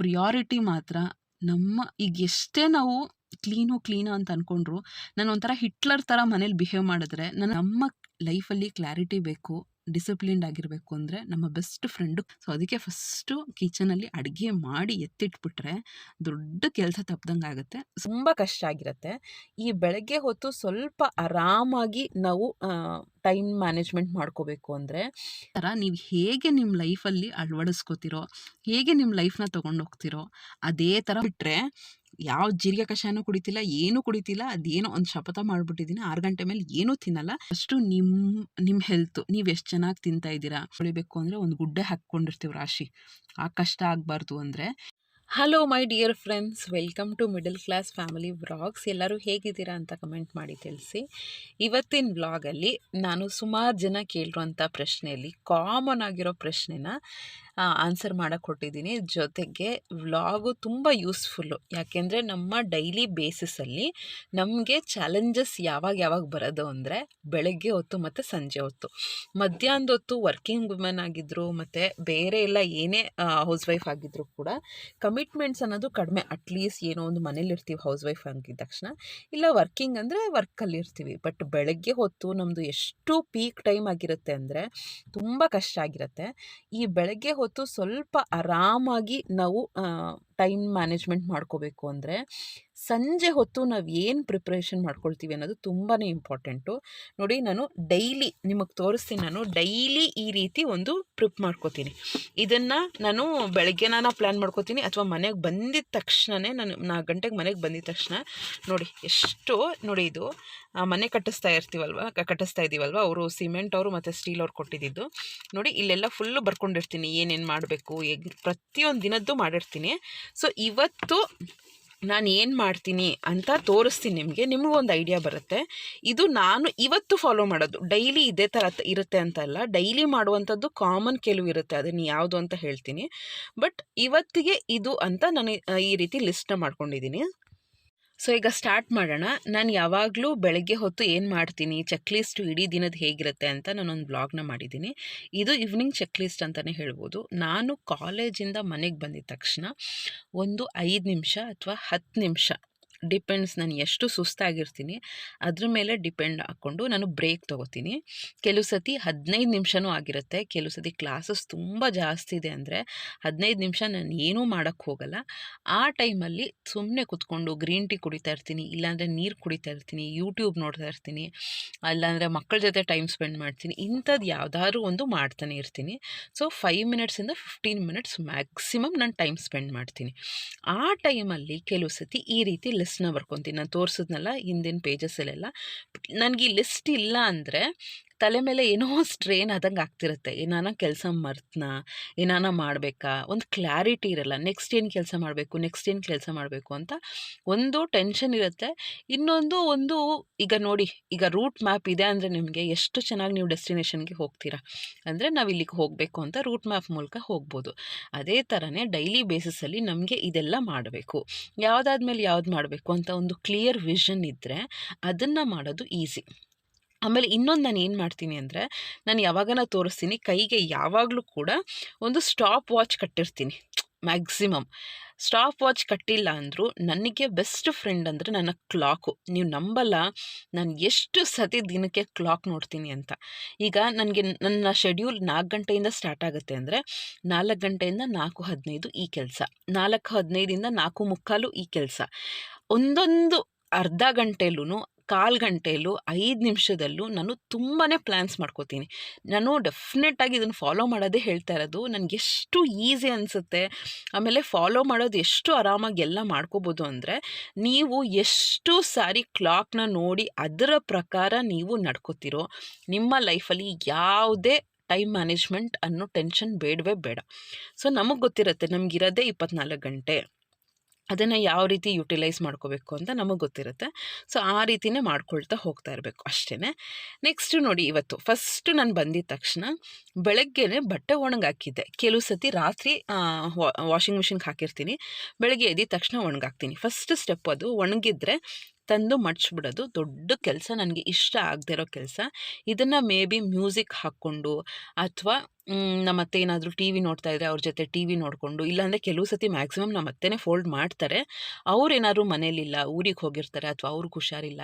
Priority ಮಾತ್ರ ಈಗ ಎಷ್ಟೇ ನಾವು ಕ್ಲೀನು ಅಂತ ಅಂದ್ಕೊಂಡ್ರು, ನಾನು ಒಂಥರ ಹಿಟ್ಲರ್ ಥರ ಮನೇಲಿ ಬಿಹೇವ್ ಮಾಡಿದ್ರೆ, ನಮ್ಮ ಲೈಫಲ್ಲಿ ಕ್ಲಾರಿಟಿ ಬೇಕು, ಡಿಸಿಪ್ಲಿನ್ಡ್ ಆಗಿರಬೇಕು ಅಂದರೆ ನಮ್ಮ ಬೆಸ್ಟ್ ಫ್ರೆಂಡು. ಸೊ ಅದಕ್ಕೆ ಫಸ್ಟು ಕಿಚನಲ್ಲಿ ಅಡುಗೆ ಮಾಡಿ ಎತ್ತಿಟ್ಬಿಟ್ರೆ ದೊಡ್ಡ ಕೆಲಸ ತಪ್ಪದಂಗೆ ಆಗುತ್ತೆ. ತುಂಬ ಕಷ್ಟ ಆಗಿರುತ್ತೆ. ಈ ಬೆಳಗ್ಗೆ ಹೊತ್ತು ಸ್ವಲ್ಪ ಆರಾಮಾಗಿ ನಾವು ಟೈಮ್ ಮ್ಯಾನೇಜ್ಮೆಂಟ್ ಮಾಡ್ಕೋಬೇಕು ಅಂದರೆ ನೀವು ಹೇಗೆ ನಿಮ್ಮ ಲೈಫಲ್ಲಿ ಅಳವಡಿಸ್ಕೋತಿರೋ, ಹೇಗೆ ನಿಮ್ಮ ಲೈಫ್ನ ತೊಗೊಂಡೋಗ್ತಿರೋ ಅದೇ ಥರ ಬಿಟ್ಟರೆ ಯಾವ ಜೀರಿಗೆ ಕಷಾಯನೂ ಕುಡಿತಿಲ್ಲ, ಏನೂ ಕುಡಿತಿಲ್ಲ, ಅದೇನೋ ಒಂದು ಶಪಥ ಮಾಡಿಬಿಟ್ಟಿದ್ದೀನಿ 6 ಗಂಟೆ ಮೇಲೆ ಏನೂ ತಿನ್ನಲ್ಲ. ಅಷ್ಟು ನಿಮ್ಮ ಹೆಲ್ತು ನೀವು ಎಷ್ಟು ಚೆನ್ನಾಗಿ ತಿಂತಾ ಇದ್ದೀರಾ ಉಳಿಬೇಕು ಅಂದರೆ ಒಂದು ಗುಡ್ಡೆ ಹಾಕ್ಕೊಂಡಿರ್ತೀವಿ ರಾಶಿ, ಆ ಕಷ್ಟ ಆಗಬಾರ್ದು ಅಂದರೆ. Hello my dear friends, welcome to middle class family vlogs. ಎಲ್ಲರೂ ಹೇಗಿದ್ದೀರಾ ಅಂತ ಕಮೆಂಟ್ ಮಾಡಿ ತಿಳಿಸಿ. ಇವತ್ತಿನ ವ್ಲಾಗಲ್ಲಿ ನಾನು ಸುಮಾರು ಜನ ಕೇಳಿರುವಂಥ ಪ್ರಶ್ನೆಯಲ್ಲಿ ಕಾಮನ್ ಆಗಿರೋ ಪ್ರಶ್ನೆನ ಆನ್ಸರ್ ಮಾಡೋಕ್ಕೆ ಕೊಟ್ಟಿದ್ದೀನಿ. ಜೊತೆಗೆ ವ್ಲಾಗು ತುಂಬ ಯೂಸ್ಫುಲ್ಲು, ಯಾಕೆಂದರೆ ನಮ್ಮ ಡೈಲಿ ಬೇಸಿಸಲ್ಲಿ ನಮಗೆ ಚಾಲೆಂಜಸ್ ಯಾವಾಗ ಬರೋದು ಅಂದರೆ ಬೆಳಗ್ಗೆ ಹೊತ್ತು ಮತ್ತು ಸಂಜೆ ಹೊತ್ತು. ಮಧ್ಯಾಹ್ನದ ಹೊತ್ತು ವರ್ಕಿಂಗ್ ವುಮೆನ್ ಆಗಿದ್ದರು ಮತ್ತು ಬೇರೆ ಎಲ್ಲ ಏನೇ ಹೌಸ್ ವೈಫ್ ಆಗಿದ್ದರೂ ಕೂಡ ಕಮಿಟ್ಮೆಂಟ್ಸ್ ಅನ್ನೋದು ಕಡಿಮೆ. ಅಟ್ಲೀಸ್ಟ್ ಏನೋ ಒಂದು ಮನೇಲಿ ಇರ್ತೀವಿ ಹೌಸ್ ವೈಫ್ ಆಗಿದ ತಕ್ಷಣ, ಇಲ್ಲ ವರ್ಕಿಂಗ್ ಅಂದರೆ ವರ್ಕಲ್ಲಿ ಇರ್ತೀವಿ. ಬಟ್ ಬೆಳಗ್ಗೆ ಹೊತ್ತು ನಮ್ಮದು ಎಷ್ಟು ಪೀಕ್ ಟೈಮ್ ಆಗಿರುತ್ತೆ ಅಂದರೆ ತುಂಬ ಕಷ್ಟ ಆಗಿರುತ್ತೆ. ಈ ಬೆಳಗ್ಗೆ ಹೊತ್ತು ಸ್ವಲ್ಪ ಆರಾಮಾಗಿ ನಾವು ಟೈಮ್ ಮ್ಯಾನೇಜ್ಮೆಂಟ್ ಮಾಡ್ಕೋಬೇಕು ಅಂದರೆ ಸಂಜೆ ಹೊತ್ತು ನಾವು ಏನು ಪ್ರಿಪ್ರೇಷನ್ ಮಾಡ್ಕೊಳ್ತೀವಿ ಅನ್ನೋದು ತುಂಬಾ ಇಂಪಾರ್ಟೆಂಟು. ನೋಡಿ, ನಾನು ಡೈಲಿ ನಿಮಗೆ ತೋರಿಸ್ತೀನಿ. ನಾನು ಡೈಲಿ ಈ ರೀತಿ ಒಂದು ಪ್ರಿಪ್ ಮಾಡ್ಕೋತೀನಿ. ಇದನ್ನು ನಾನು ಬೆಳಗ್ಗೆ ಪ್ಲ್ಯಾನ್ ಮಾಡ್ಕೋತೀನಿ, ಅಥವಾ ಮನೆಗೆ ಬಂದಿದ್ದ ತಕ್ಷಣವೇ ನಾನು 4 ಗಂಟೆಗೆ ಮನೆಗೆ ಬಂದಿದ್ದ ತಕ್ಷಣ ನೋಡಿ ಇದು ಮನೆ ಕಟ್ಟಿಸ್ತಾ ಇದ್ದೀವಲ್ವ, ಅವರು ಸಿಮೆಂಟ್ ಅವರು ಮತ್ತು ಸ್ಟೀಲ್ ಅವ್ರು ಕೊಟ್ಟಿದ್ದು. ನೋಡಿ, ಇಲ್ಲೆಲ್ಲ ಫುಲ್ಲು ಬರ್ಕೊಂಡಿರ್ತೀನಿ ಏನೇನು ಮಾಡಬೇಕು, ಪ್ರತಿಯೊಂದು ದಿನದ್ದು ಮಾಡಿರ್ತೀನಿ. ಸೊ ಇವತ್ತು ನಾನು ಏನು ಮಾಡ್ತೀನಿ ಅಂತ ತೋರಿಸ್ತೀನಿ ನಿಮಗೂ ಒಂದು ಐಡಿಯಾ ಬರುತ್ತೆ. ಇದು ನಾನು ಇವತ್ತು ಫಾಲೋ ಮಾಡೋದು, ಡೈಲಿ ಇದೇ ಥರ ಇರುತ್ತೆ ಅಂತ ಅಲ್ಲ, ಡೈಲಿ ಮಾಡುವಂಥದ್ದು ಕಾಮನ್ ಕೆಲವು ಇರುತ್ತೆ, ಅದನ್ನು ಯಾವುದು ಅಂತ ಹೇಳ್ತೀನಿ. ಬಟ್ ಇವತ್ತಿಗೆ ಇದು ಅಂತ ನಾನು ಈ ರೀತಿ ಲಿಸ್ಟ್ನ ಮಾಡ್ಕೊಂಡಿದ್ದೀನಿ. ಸೊ ಈಗ ಸ್ಟಾರ್ಟ್ ಮಾಡೋಣ. ನಾನು ಯಾವಾಗಲೂ ಬೆಳಗ್ಗೆ ಹೊತ್ತು ಏನು ಮಾಡ್ತೀನಿ, ಚೆಕ್ ಲಿಸ್ಟು ಇಡೀ ದಿನದ ಹೇಗಿರುತ್ತೆ ಅಂತ ನಾನೊಂದು ಬ್ಲಾಗ್ನ ಮಾಡಿದ್ದೀನಿ. ಇದು ಈವ್ನಿಂಗ್ ಚೆಕ್ ಲಿಸ್ಟ್ ಅಂತಲೇ ಹೇಳ್ಬೋದು. ನಾನು ಕಾಲೇಜಿಂದ ಮನೆಗೆ ಬಂದಿದ್ದ ತಕ್ಷಣ ಒಂದು 5 ನಿಮಿಷ ಅಥವಾ 10 ನಿಮಿಷ, ಡಿಪೆಂಡ್ಸ್ ನಾನು ಎಷ್ಟು ಸುಸ್ತಾಗಿರ್ತೀನಿ ಅದ್ರ ಮೇಲೆ ಡಿಪೆಂಡ್ ಹಾಕ್ಕೊಂಡು ನಾನು ಬ್ರೇಕ್ ತೊಗೋತೀನಿ. ಕೆಲವು ಸತಿ 15 ನಿಮಿಷನೂ ಆಗಿರುತ್ತೆ. ಕೆಲವು ಸತಿ ಕ್ಲಾಸಸ್ ತುಂಬ ಜಾಸ್ತಿ ಇದೆ ಅಂದರೆ 15 ನಿಮಿಷ ನಾನು ಏನೂ ಮಾಡೋಕ್ಕೆ ಹೋಗಲ್ಲ. ಆ ಟೈಮಲ್ಲಿ ಸುಮ್ಮನೆ ಕೂತ್ಕೊಂಡು ಗ್ರೀನ್ ಟೀ ಕುಡಿತಾ ಇರ್ತೀನಿ, ಇಲ್ಲಾಂದರೆ ನೀರು ಕುಡಿತಾ ಇರ್ತೀನಿ, ಯೂಟ್ಯೂಬ್ ನೋಡ್ತಾ ಇರ್ತೀನಿ, ಅಲ್ಲಾಂದರೆ ಮಕ್ಕಳ ಜೊತೆ ಟೈಮ್ ಸ್ಪೆಂಡ್ ಮಾಡ್ತೀನಿ. ಇಂಥದ್ದು ಯಾವುದಾದ್ರೂ ಒಂದು ಮಾಡ್ತಾನೆ ಇರ್ತೀನಿ. ಸೊ 5 ಮಿನಿಟ್ಸಿಂದ 15 ಮಿನಿಟ್ಸ್ ಮ್ಯಾಕ್ಸಿಮಮ್ ನಾನು ಟೈಮ್ ಸ್ಪೆಂಡ್ ಮಾಡ್ತೀನಿ. ಆ ಟೈಮಲ್ಲಿ ಕೆಲವು ಸತಿ ಈ ರೀತಿ ಲಿಸ್ಟ್ನ ಬರ್ಕೊತೀನಿ. ನಾನು ತೋರಿಸಿದ್ನಲ್ಲ ಹಿಂದಿನ ಪೇಜಸ್ಸಲ್ಲೆಲ್ಲ. ನನಗೆ ಈ ಲಿಸ್ಟ್ ಇಲ್ಲ ಅಂದರೆ ತಲೆ ಮೇಲೆ ಏನೋ ಸ್ಟ್ರೇನ್ ಆದಂಗೆ ಆಗ್ತಿರುತ್ತೆ. ಏನಾನ ಕೆಲಸ ಮರ್ತನಾ, ಏನಾನ ಮಾಡಬೇಕಾ, ಒಂದು ಕ್ಲಾರಿಟಿ ಇರಲ್ಲ. ನೆಕ್ಸ್ಟ್ ಏನು ಕೆಲಸ ಮಾಡಬೇಕು ಅಂತ ಒಂದು ಟೆನ್ಷನ್ ಇರುತ್ತೆ. ಇನ್ನೊಂದು ಈಗ ನೋಡಿ, ಈಗ ರೂಟ್ ಮ್ಯಾಪ್ ಇದೆ ಅಂದರೆ ನಿಮಗೆ ಎಷ್ಟು ಚೆನ್ನಾಗಿ ನೀವು ಡೆಸ್ಟಿನೇಷನ್ಗೆ ಹೋಗ್ತೀರಾ. ಅಂದರೆ ನಾವು ಇಲ್ಲಿಗೆ ಹೋಗಬೇಕು ಅಂತ ರೂಟ್ ಮ್ಯಾಪ್ ಮೂಲಕ ಹೋಗ್ಬೋದು. ಅದೇ ಥರನೇ ಡೈಲಿ ಬೇಸಿಸಲ್ಲಿ ನಮಗೆ ಇದೆಲ್ಲ ಮಾಡಬೇಕು, ಯಾವುದಾದ್ಮೇಲೆ ಯಾವ್ದು ಮಾಡಬೇಕು ಅಂತ ಒಂದು ಕ್ಲಿಯರ್ ವಿಷನ್ ಇದ್ದರೆ ಅದನ್ನು ಮಾಡೋದು ಈಸಿ. ಆಮೇಲೆ ಇನ್ನೊಂದು ನಾನು ಏನು ಮಾಡ್ತೀನಿ ಅಂದರೆ, ನಾನು ಯಾವಾಗನ ತೋರಿಸ್ತೀನಿ, ಕೈಗೆ ಯಾವಾಗಲೂ ಕೂಡ ಒಂದು ಸ್ಟಾಪ್ ವಾಚ್ ಕಟ್ಟಿರ್ತೀನಿ. ಮ್ಯಾಕ್ಸಿಮಮ್ ಸ್ಟಾಪ್ ವಾಚ್ ಕಟ್ಟಿಲ್ಲ ಅಂದರೂ ನನಗೆ ಬೆಸ್ಟ್ ಫ್ರೆಂಡ್ ಅಂದರೆ ನನ್ನ ಕ್ಲಾಕು. ನೀವು ನಂಬಲ್ಲ, ನಾನು ಎಷ್ಟು ಸತಿ ದಿನಕ್ಕೆ ಕ್ಲಾಕ್ ನೋಡ್ತೀನಿ ಅಂತ. ಈಗ ನನ್ನ ಶೆಡ್ಯೂಲ್ 4 ಗಂಟೆಯಿಂದ ಸ್ಟಾರ್ಟ್ ಆಗುತ್ತೆ ಅಂದರೆ 4 ಗಂಟೆಯಿಂದ 4:15 ಈ ಕೆಲಸ, 4:15 4:45 ಈ ಕೆಲಸ. ಒಂದೊಂದು ಅರ್ಧ ಗಂಟೆಲೂ, 1/4 ಗಂಟೆಯಲ್ಲೂ, 5 ನಿಮಿಷದಲ್ಲೂ ನಾನು ತುಂಬಾ ಪ್ಲ್ಯಾನ್ಸ್ ಮಾಡ್ಕೋತೀನಿ. ನಾನು ಡೆಫಿನೆಟಾಗಿ ಇದನ್ನು ಫಾಲೋ ಮಾಡೋದೇ ಹೇಳ್ತಾ ಇರೋದು. ನನಗೆ ಎಷ್ಟು ಈಸಿ ಅನಿಸುತ್ತೆ, ಆಮೇಲೆ ಫಾಲೋ ಮಾಡೋದು ಎಷ್ಟು ಆರಾಮಾಗಿ ಎಲ್ಲ ಮಾಡ್ಕೋಬೋದು ಅಂದರೆ, ನೀವು ಎಷ್ಟು ಸಾರಿ ಕ್ಲಾಕ್ನ ನೋಡಿ ಅದರ ಪ್ರಕಾರ ನೀವು ನಡ್ಕೋತಿರೋ ನಿಮ್ಮ ಲೈಫಲ್ಲಿ ಯಾವುದೇ ಟೈಮ್ ಮ್ಯಾನೇಜ್ಮೆಂಟ್ ಅನ್ನೋ ಟೆನ್ಷನ್ ಬೇಡವೇ ಬೇಡ. ಸೊ ನಮಗೆ ಗೊತ್ತಿರುತ್ತೆ, ನಮಗಿರೋದೇ 24 ಗಂಟೆ, ಅದನ್ನು ಯಾವ ರೀತಿ ಯುಟಿಲೈಸ್ ಮಾಡ್ಕೋಬೇಕು ಅಂತ ನಮಗೆ ಗೊತ್ತಿರುತ್ತೆ. ಸೊ ಆ ರೀತಿಯೇ ಮಾಡ್ಕೊಳ್ತಾ ಹೋಗ್ತಾ ಇರಬೇಕು ಅಷ್ಟೇ. ನೆಕ್ಸ್ಟ್ ನೋಡಿ, ಇವತ್ತು ಫಸ್ಟು ನಾನು ಬಂದಿದ್ದ ತಕ್ಷಣ ಬೆಳಗ್ಗೆನೇ ಬಟ್ಟೆ ಒಣಗಾಕಿದ್ದೆ. ಕೆಲವು ಸತಿ ರಾತ್ರಿ ವಾಷಿಂಗ್ ಮಿಷಿನ್ಗೆ ಹಾಕಿರ್ತೀನಿ, ಬೆಳಗ್ಗೆ ಎದ್ದಿದ ತಕ್ಷಣ ಒಣಗಾಕ್ತೀನಿ. ಫಸ್ಟ್ ಸ್ಟೆಪ್ ಅದು. ಒಣಗಿದ್ರೆ ತಂದು ಮಡ್ಚ್ಬಿಡೋದು ದೊಡ್ಡ ಕೆಲಸ, ನನಗೆ ಇಷ್ಟ ಆಗದೆ ಇರೋ ಕೆಲಸ. ಇದನ್ನು ಮೇ ಬಿ ಮ್ಯೂಸಿಕ್ ಹಾಕ್ಕೊಂಡು ಅಥವಾ ನಮ್ಮ ಅತ್ತೆ ಏನಾದರೂ ಟಿ ವಿ ನೋಡ್ತಾ ಇದ್ದರೆ ಅವ್ರ ಜೊತೆ ಟಿ ವಿ ನೋಡಿಕೊಂಡು, ಇಲ್ಲಾಂದರೆ ಕೆಲವು ಸತಿ ಮ್ಯಾಕ್ಸಿಮಮ್ ನಮ್ಮ ಅತ್ತೆನೇ ಫೋಲ್ಡ್ ಮಾಡ್ತಾರೆ. ಅವ್ರೇನಾದ್ರು ಮನೇಲಿಲ್ಲ, ಊರಿಗೆ ಹೋಗಿರ್ತಾರೆ ಅಥವಾ ಅವ್ರಿಗೆ ಹುಷಾರಿಲ್ಲ,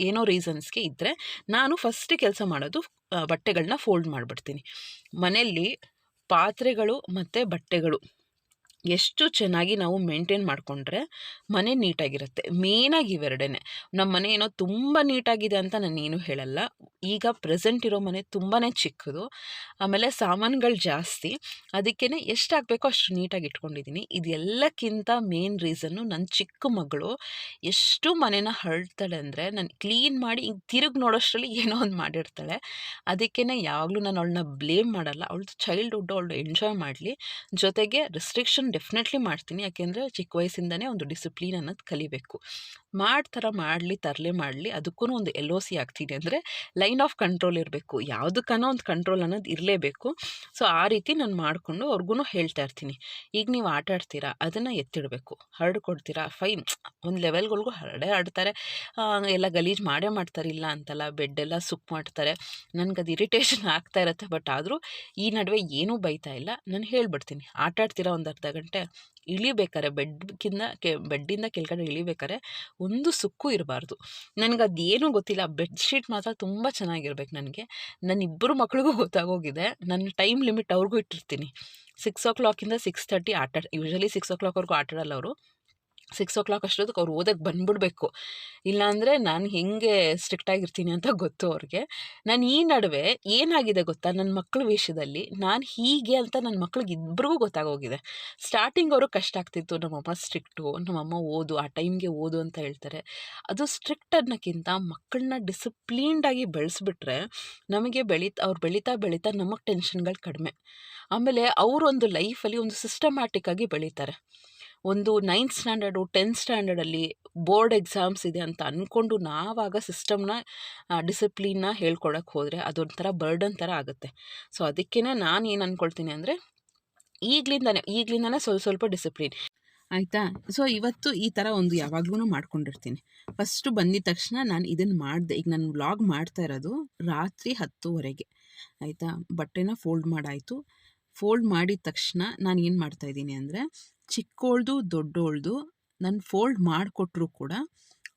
ಏನೋ ರೀಸನ್ಸ್ಗೆ ಇದ್ದರೆ ನಾನು ಫಸ್ಟ್ ಕೆಲಸ ಮಾಡೋದು ಬಟ್ಟೆಗಳನ್ನ ಫೋಲ್ಡ್ ಮಾಡಿಬಿಡ್ತೀನಿ. ಮನೆಯಲ್ಲಿ ಪಾತ್ರೆಗಳು ಮತ್ತು ಬಟ್ಟೆಗಳು ಎಷ್ಟು ಚೆನ್ನಾಗಿ ನಾವು ಮೇಂಟೈನ್ ಮಾಡಿಕೊಂಡ್ರೆ ಮನೆ ನೀಟಾಗಿರುತ್ತೆ. ಮೇಯ್ನಾಗಿ ಇವೆರಡೇ. ನಮ್ಮ ಮನೆ ಏನೋ ತುಂಬ ನೀಟಾಗಿದೆ ಅಂತ ನಾನೇನು ಹೇಳಲ್ಲ. ಈಗ ಪ್ರೆಸೆಂಟ್ ಇರೋ ಮನೆ ತುಂಬಾ ಚಿಕ್ಕದು, ಆಮೇಲೆ ಸಾಮಾನುಗಳು ಜಾಸ್ತಿ. ಅದಕ್ಕೇ ಎಷ್ಟಾಗಬೇಕೋ ಅಷ್ಟು ನೀಟಾಗಿ ಇಟ್ಕೊಂಡಿದ್ದೀನಿ. ಇದೆಲ್ಲಕ್ಕಿಂತ ಮೇನ್ ರೀಸನ್ನು ನನ್ನ ಚಿಕ್ಕ ಮಗಳು ಎಷ್ಟು ಮನೇನ ಹರಡ್ತಾಳೆ ಅಂದರೆ, ನಾನು ಕ್ಲೀನ್ ಮಾಡಿ ಹಿಂಗೆ ತಿರುಗಿ ನೋಡೋಷ್ಟರಲ್ಲಿ ಏನೋ ಒಂದು ಮಾಡಿರ್ತಾಳೆ. ಅದಕ್ಕೇ ಯಾವಾಗಲೂ ನಾನು ಅವಳನ್ನ ಬ್ಲೇಮ್ ಮಾಡಲ್ಲ. ಅವಳದು ಚೈಲ್ಡ್ಹುಡ್ಡು, ಅವಳು ಎಂಜಾಯ್ ಮಾಡಲಿ. ಜೊತೆಗೆ ರೆಸ್ಟ್ರಿಕ್ಷನ್ ಡೆಫಿನೆಟ್ಲಿ ಮಾಡ್ತೀನಿ. ಯಾಕೆಂದರೆ ಚಿಕ್ಕ ವಯಸ್ಸಿಂದನೇ ಒಂದು ಡಿಸಿಪ್ಲಿನ್ ಅನ್ನೋದು ಕಲಿಬೇಕು. ಮಾಡಲಿ ತರಲೆ ಮಾಡಲಿ, ಅದಕ್ಕೂ ಒಂದು LOC ಆಗ್ತೀನಿ. ಅಂದರೆ ಲೈನ್ ಆಫ್ ಕಂಟ್ರೋಲ್ ಇರಬೇಕು. ಯಾವುದಕ್ಕನೋ ಒಂದು ಕಂಟ್ರೋಲ್ ಅನ್ನೋದು ಇರಲೇಬೇಕು. ಸೊ ಆ ರೀತಿ ನಾನು ಮಾಡಿಕೊಂಡು ಅವ್ರಿಗೂ ಹೇಳ್ತಾ ಇರ್ತೀನಿ. ಈಗ ನೀವು ಆಟ ಆಡ್ತೀರಾ, ಅದನ್ನು ಎತ್ತಿಡಬೇಕು. ಹರಡ್ಕೊಡ್ತೀರಾ ಫೈನ್, ಒಂದು ಲೆವೆಲ್ಗಳಿಗೂ ಹರಡೇ ಆಡ್ತಾರೆ, ಎಲ್ಲ ಗಲೀಜು ಮಾಡೇ ಮಾಡ್ತಾರೆ, ಇಲ್ಲ ಅಂತಲ್ಲ. ಬೆಡ್ಡೆಲ್ಲ ಸುಕ್ ಮಾಡ್ತಾರೆ. ನನಗದು ಇರಿಟೇಷನ್ ಆಗ್ತಾ ಇರುತ್ತೆ. ಬಟ್ ಆದರೂ ಈ ನಡುವೆ ಏನೂ ಬೈತಾ ಇಲ್ಲ. ನಾನು ಹೇಳ್ಬಿಡ್ತೀನಿ, ಆಟ ಆಡ್ತೀರಾ ಒಂದು ಅರ್ಧ ಗಂಟೆ, ಇಳಿಬೇಕಾರೆ ಬೆಡ್ಡಿಂದ ಕೆಳಗಡೆ ಇಳಿಬೇಕಾರೆ ಒಂದು ಸುಕ್ಕು ಇರಬಾರ್ದು. ನನಗದೇನೂ ಗೊತ್ತಿಲ್ಲ, ಬೆಡ್ಶೀಟ್ ಮಾತ್ರ ತುಂಬ ಚೆನ್ನಾಗಿರ್ಬೇಕು ನನಗೆ. ನನ್ನ ಇಬ್ಬರು ಮಕ್ಳಿಗೂ ಗೊತ್ತಾಗೋಗಿದೆ. ನನ್ನ ಟೈಮ್ ಲಿಮಿಟ್ ಅವ್ರಿಗೂ ಇಟ್ಟಿರ್ತೀನಿ. 6 o'clock 6:30 ಯೂಶ್ವಲಿ 6 o'clock ಆಟ ಆಡಲ್ಲ ಅವರು. 6 o'clock ಅಷ್ಟೊತ್ತಿಗೆ ಅವ್ರು ಓದಕ್ಕೆ ಬಂದುಬಿಡ್ಬೇಕು. ಇಲ್ಲಾಂದರೆ ನಾನು ಹೆಂಗೆ ಸ್ಟ್ರಿಕ್ಟಾಗಿರ್ತೀನಿ ಅಂತ ಗೊತ್ತು ಅವ್ರಿಗೆ. ನಾನು ಈ ನಡುವೆ ಏನಾಗಿದೆ ಗೊತ್ತಾ, ನನ್ನ ಮಕ್ಕಳ ವಿಷಯದಲ್ಲಿ ನಾನು ಹೀಗೆ ಅಂತ ನನ್ನ ಮಕ್ಳಿಗೆ ಇಬ್ಬರಿಗೂ ಗೊತ್ತಾಗೋಗಿದೆ. ಸ್ಟಾರ್ಟಿಂಗ್ ಅವ್ರಿಗೆ ಕಷ್ಟ ಆಗ್ತಿತ್ತು. ನಮ್ಮಮ್ಮ ಸ್ಟ್ರಿಕ್ಟು, ನಮ್ಮಮ್ಮ ಓದು, ಆ ಟೈಮ್ಗೆ ಓದು ಅಂತ ಹೇಳ್ತಾರೆ. ಅದು ಸ್ಟ್ರಿಕ್ಟ್ ಅನ್ನೋಕ್ಕಿಂತ ಮಕ್ಕಳನ್ನ ಡಿಸಿಪ್ಲೀನ್ಡಾಗಿ ಬೆಳೆಸ್ಬಿಟ್ರೆ ನಮಗೆ ಅವ್ರು ಬೆಳೀತಾ ನಮಗೆ ಟೆನ್ಷನ್ಗಳು ಕಡಿಮೆ. ಆಮೇಲೆ ಅವರೊಂದು ಲೈಫಲ್ಲಿ ಒಂದು ಸಿಸ್ಟಮ್ಯಾಟಿಕ್ಕಾಗಿ ಬೆಳೀತಾರೆ. ಒಂದು 9th standard 10th ಸ್ಟ್ಯಾಂಡರ್ಡಲ್ಲಿ board exams ಇದೆ ಅಂತ ಅಂದ್ಕೊಂಡು ನಾವಾಗ ಸಿಸ್ಟಮ್ನ ಡಿಸಿಪ್ಲಿನ್ನ ಹೇಳ್ಕೊಡಕ್ಕೆ ಹೋದರೆ ಅದೊಂಥರ ಬರ್ಡನ್ ಥರ ಆಗುತ್ತೆ. ಸೊ ಅದಕ್ಕೇ ನಾನು ಏನು ಅಂದ್ಕೊಳ್ತೀನಿ ಅಂದರೆ, ಈಗಲಿಂದನೇ ಸ್ವಲ್ಪ ಡಿಸಿಪ್ಲಿನ್ ಆಯಿತಾ. ಸೊ ಇವತ್ತು ಈ ಥರ ಒಂದು ಯಾವಾಗ್ಲೂ ಮಾಡ್ಕೊಂಡಿರ್ತೀನಿ. ಫಸ್ಟು ಬಂದಿದ ತಕ್ಷಣ ನಾನು ಇದನ್ನು ಮಾಡಿದೆ. ಈಗ ನಾನು ವ್ಲಾಗ್ ಮಾಡ್ತಾ ಇರೋದು ರಾತ್ರಿ 10:00 ಆಯಿತಾ. ಬಟ್ಟೆನ ಫೋಲ್ಡ್ ಮಾಡಾಯಿತು. ಫೋಲ್ಡ್ ಮಾಡಿದ ತಕ್ಷಣ ನಾನು ಏನು ಮಾಡ್ತಾಯಿದ್ದೀನಿ ಅಂದರೆ, ಚಿಕ್ಕೋಳ್ದು ದೊಡ್ಡೋಳ್ದು ನಾನು ಫೋಲ್ಡ್ ಮಾಡಿಕೊಟ್ರು ಕೂಡ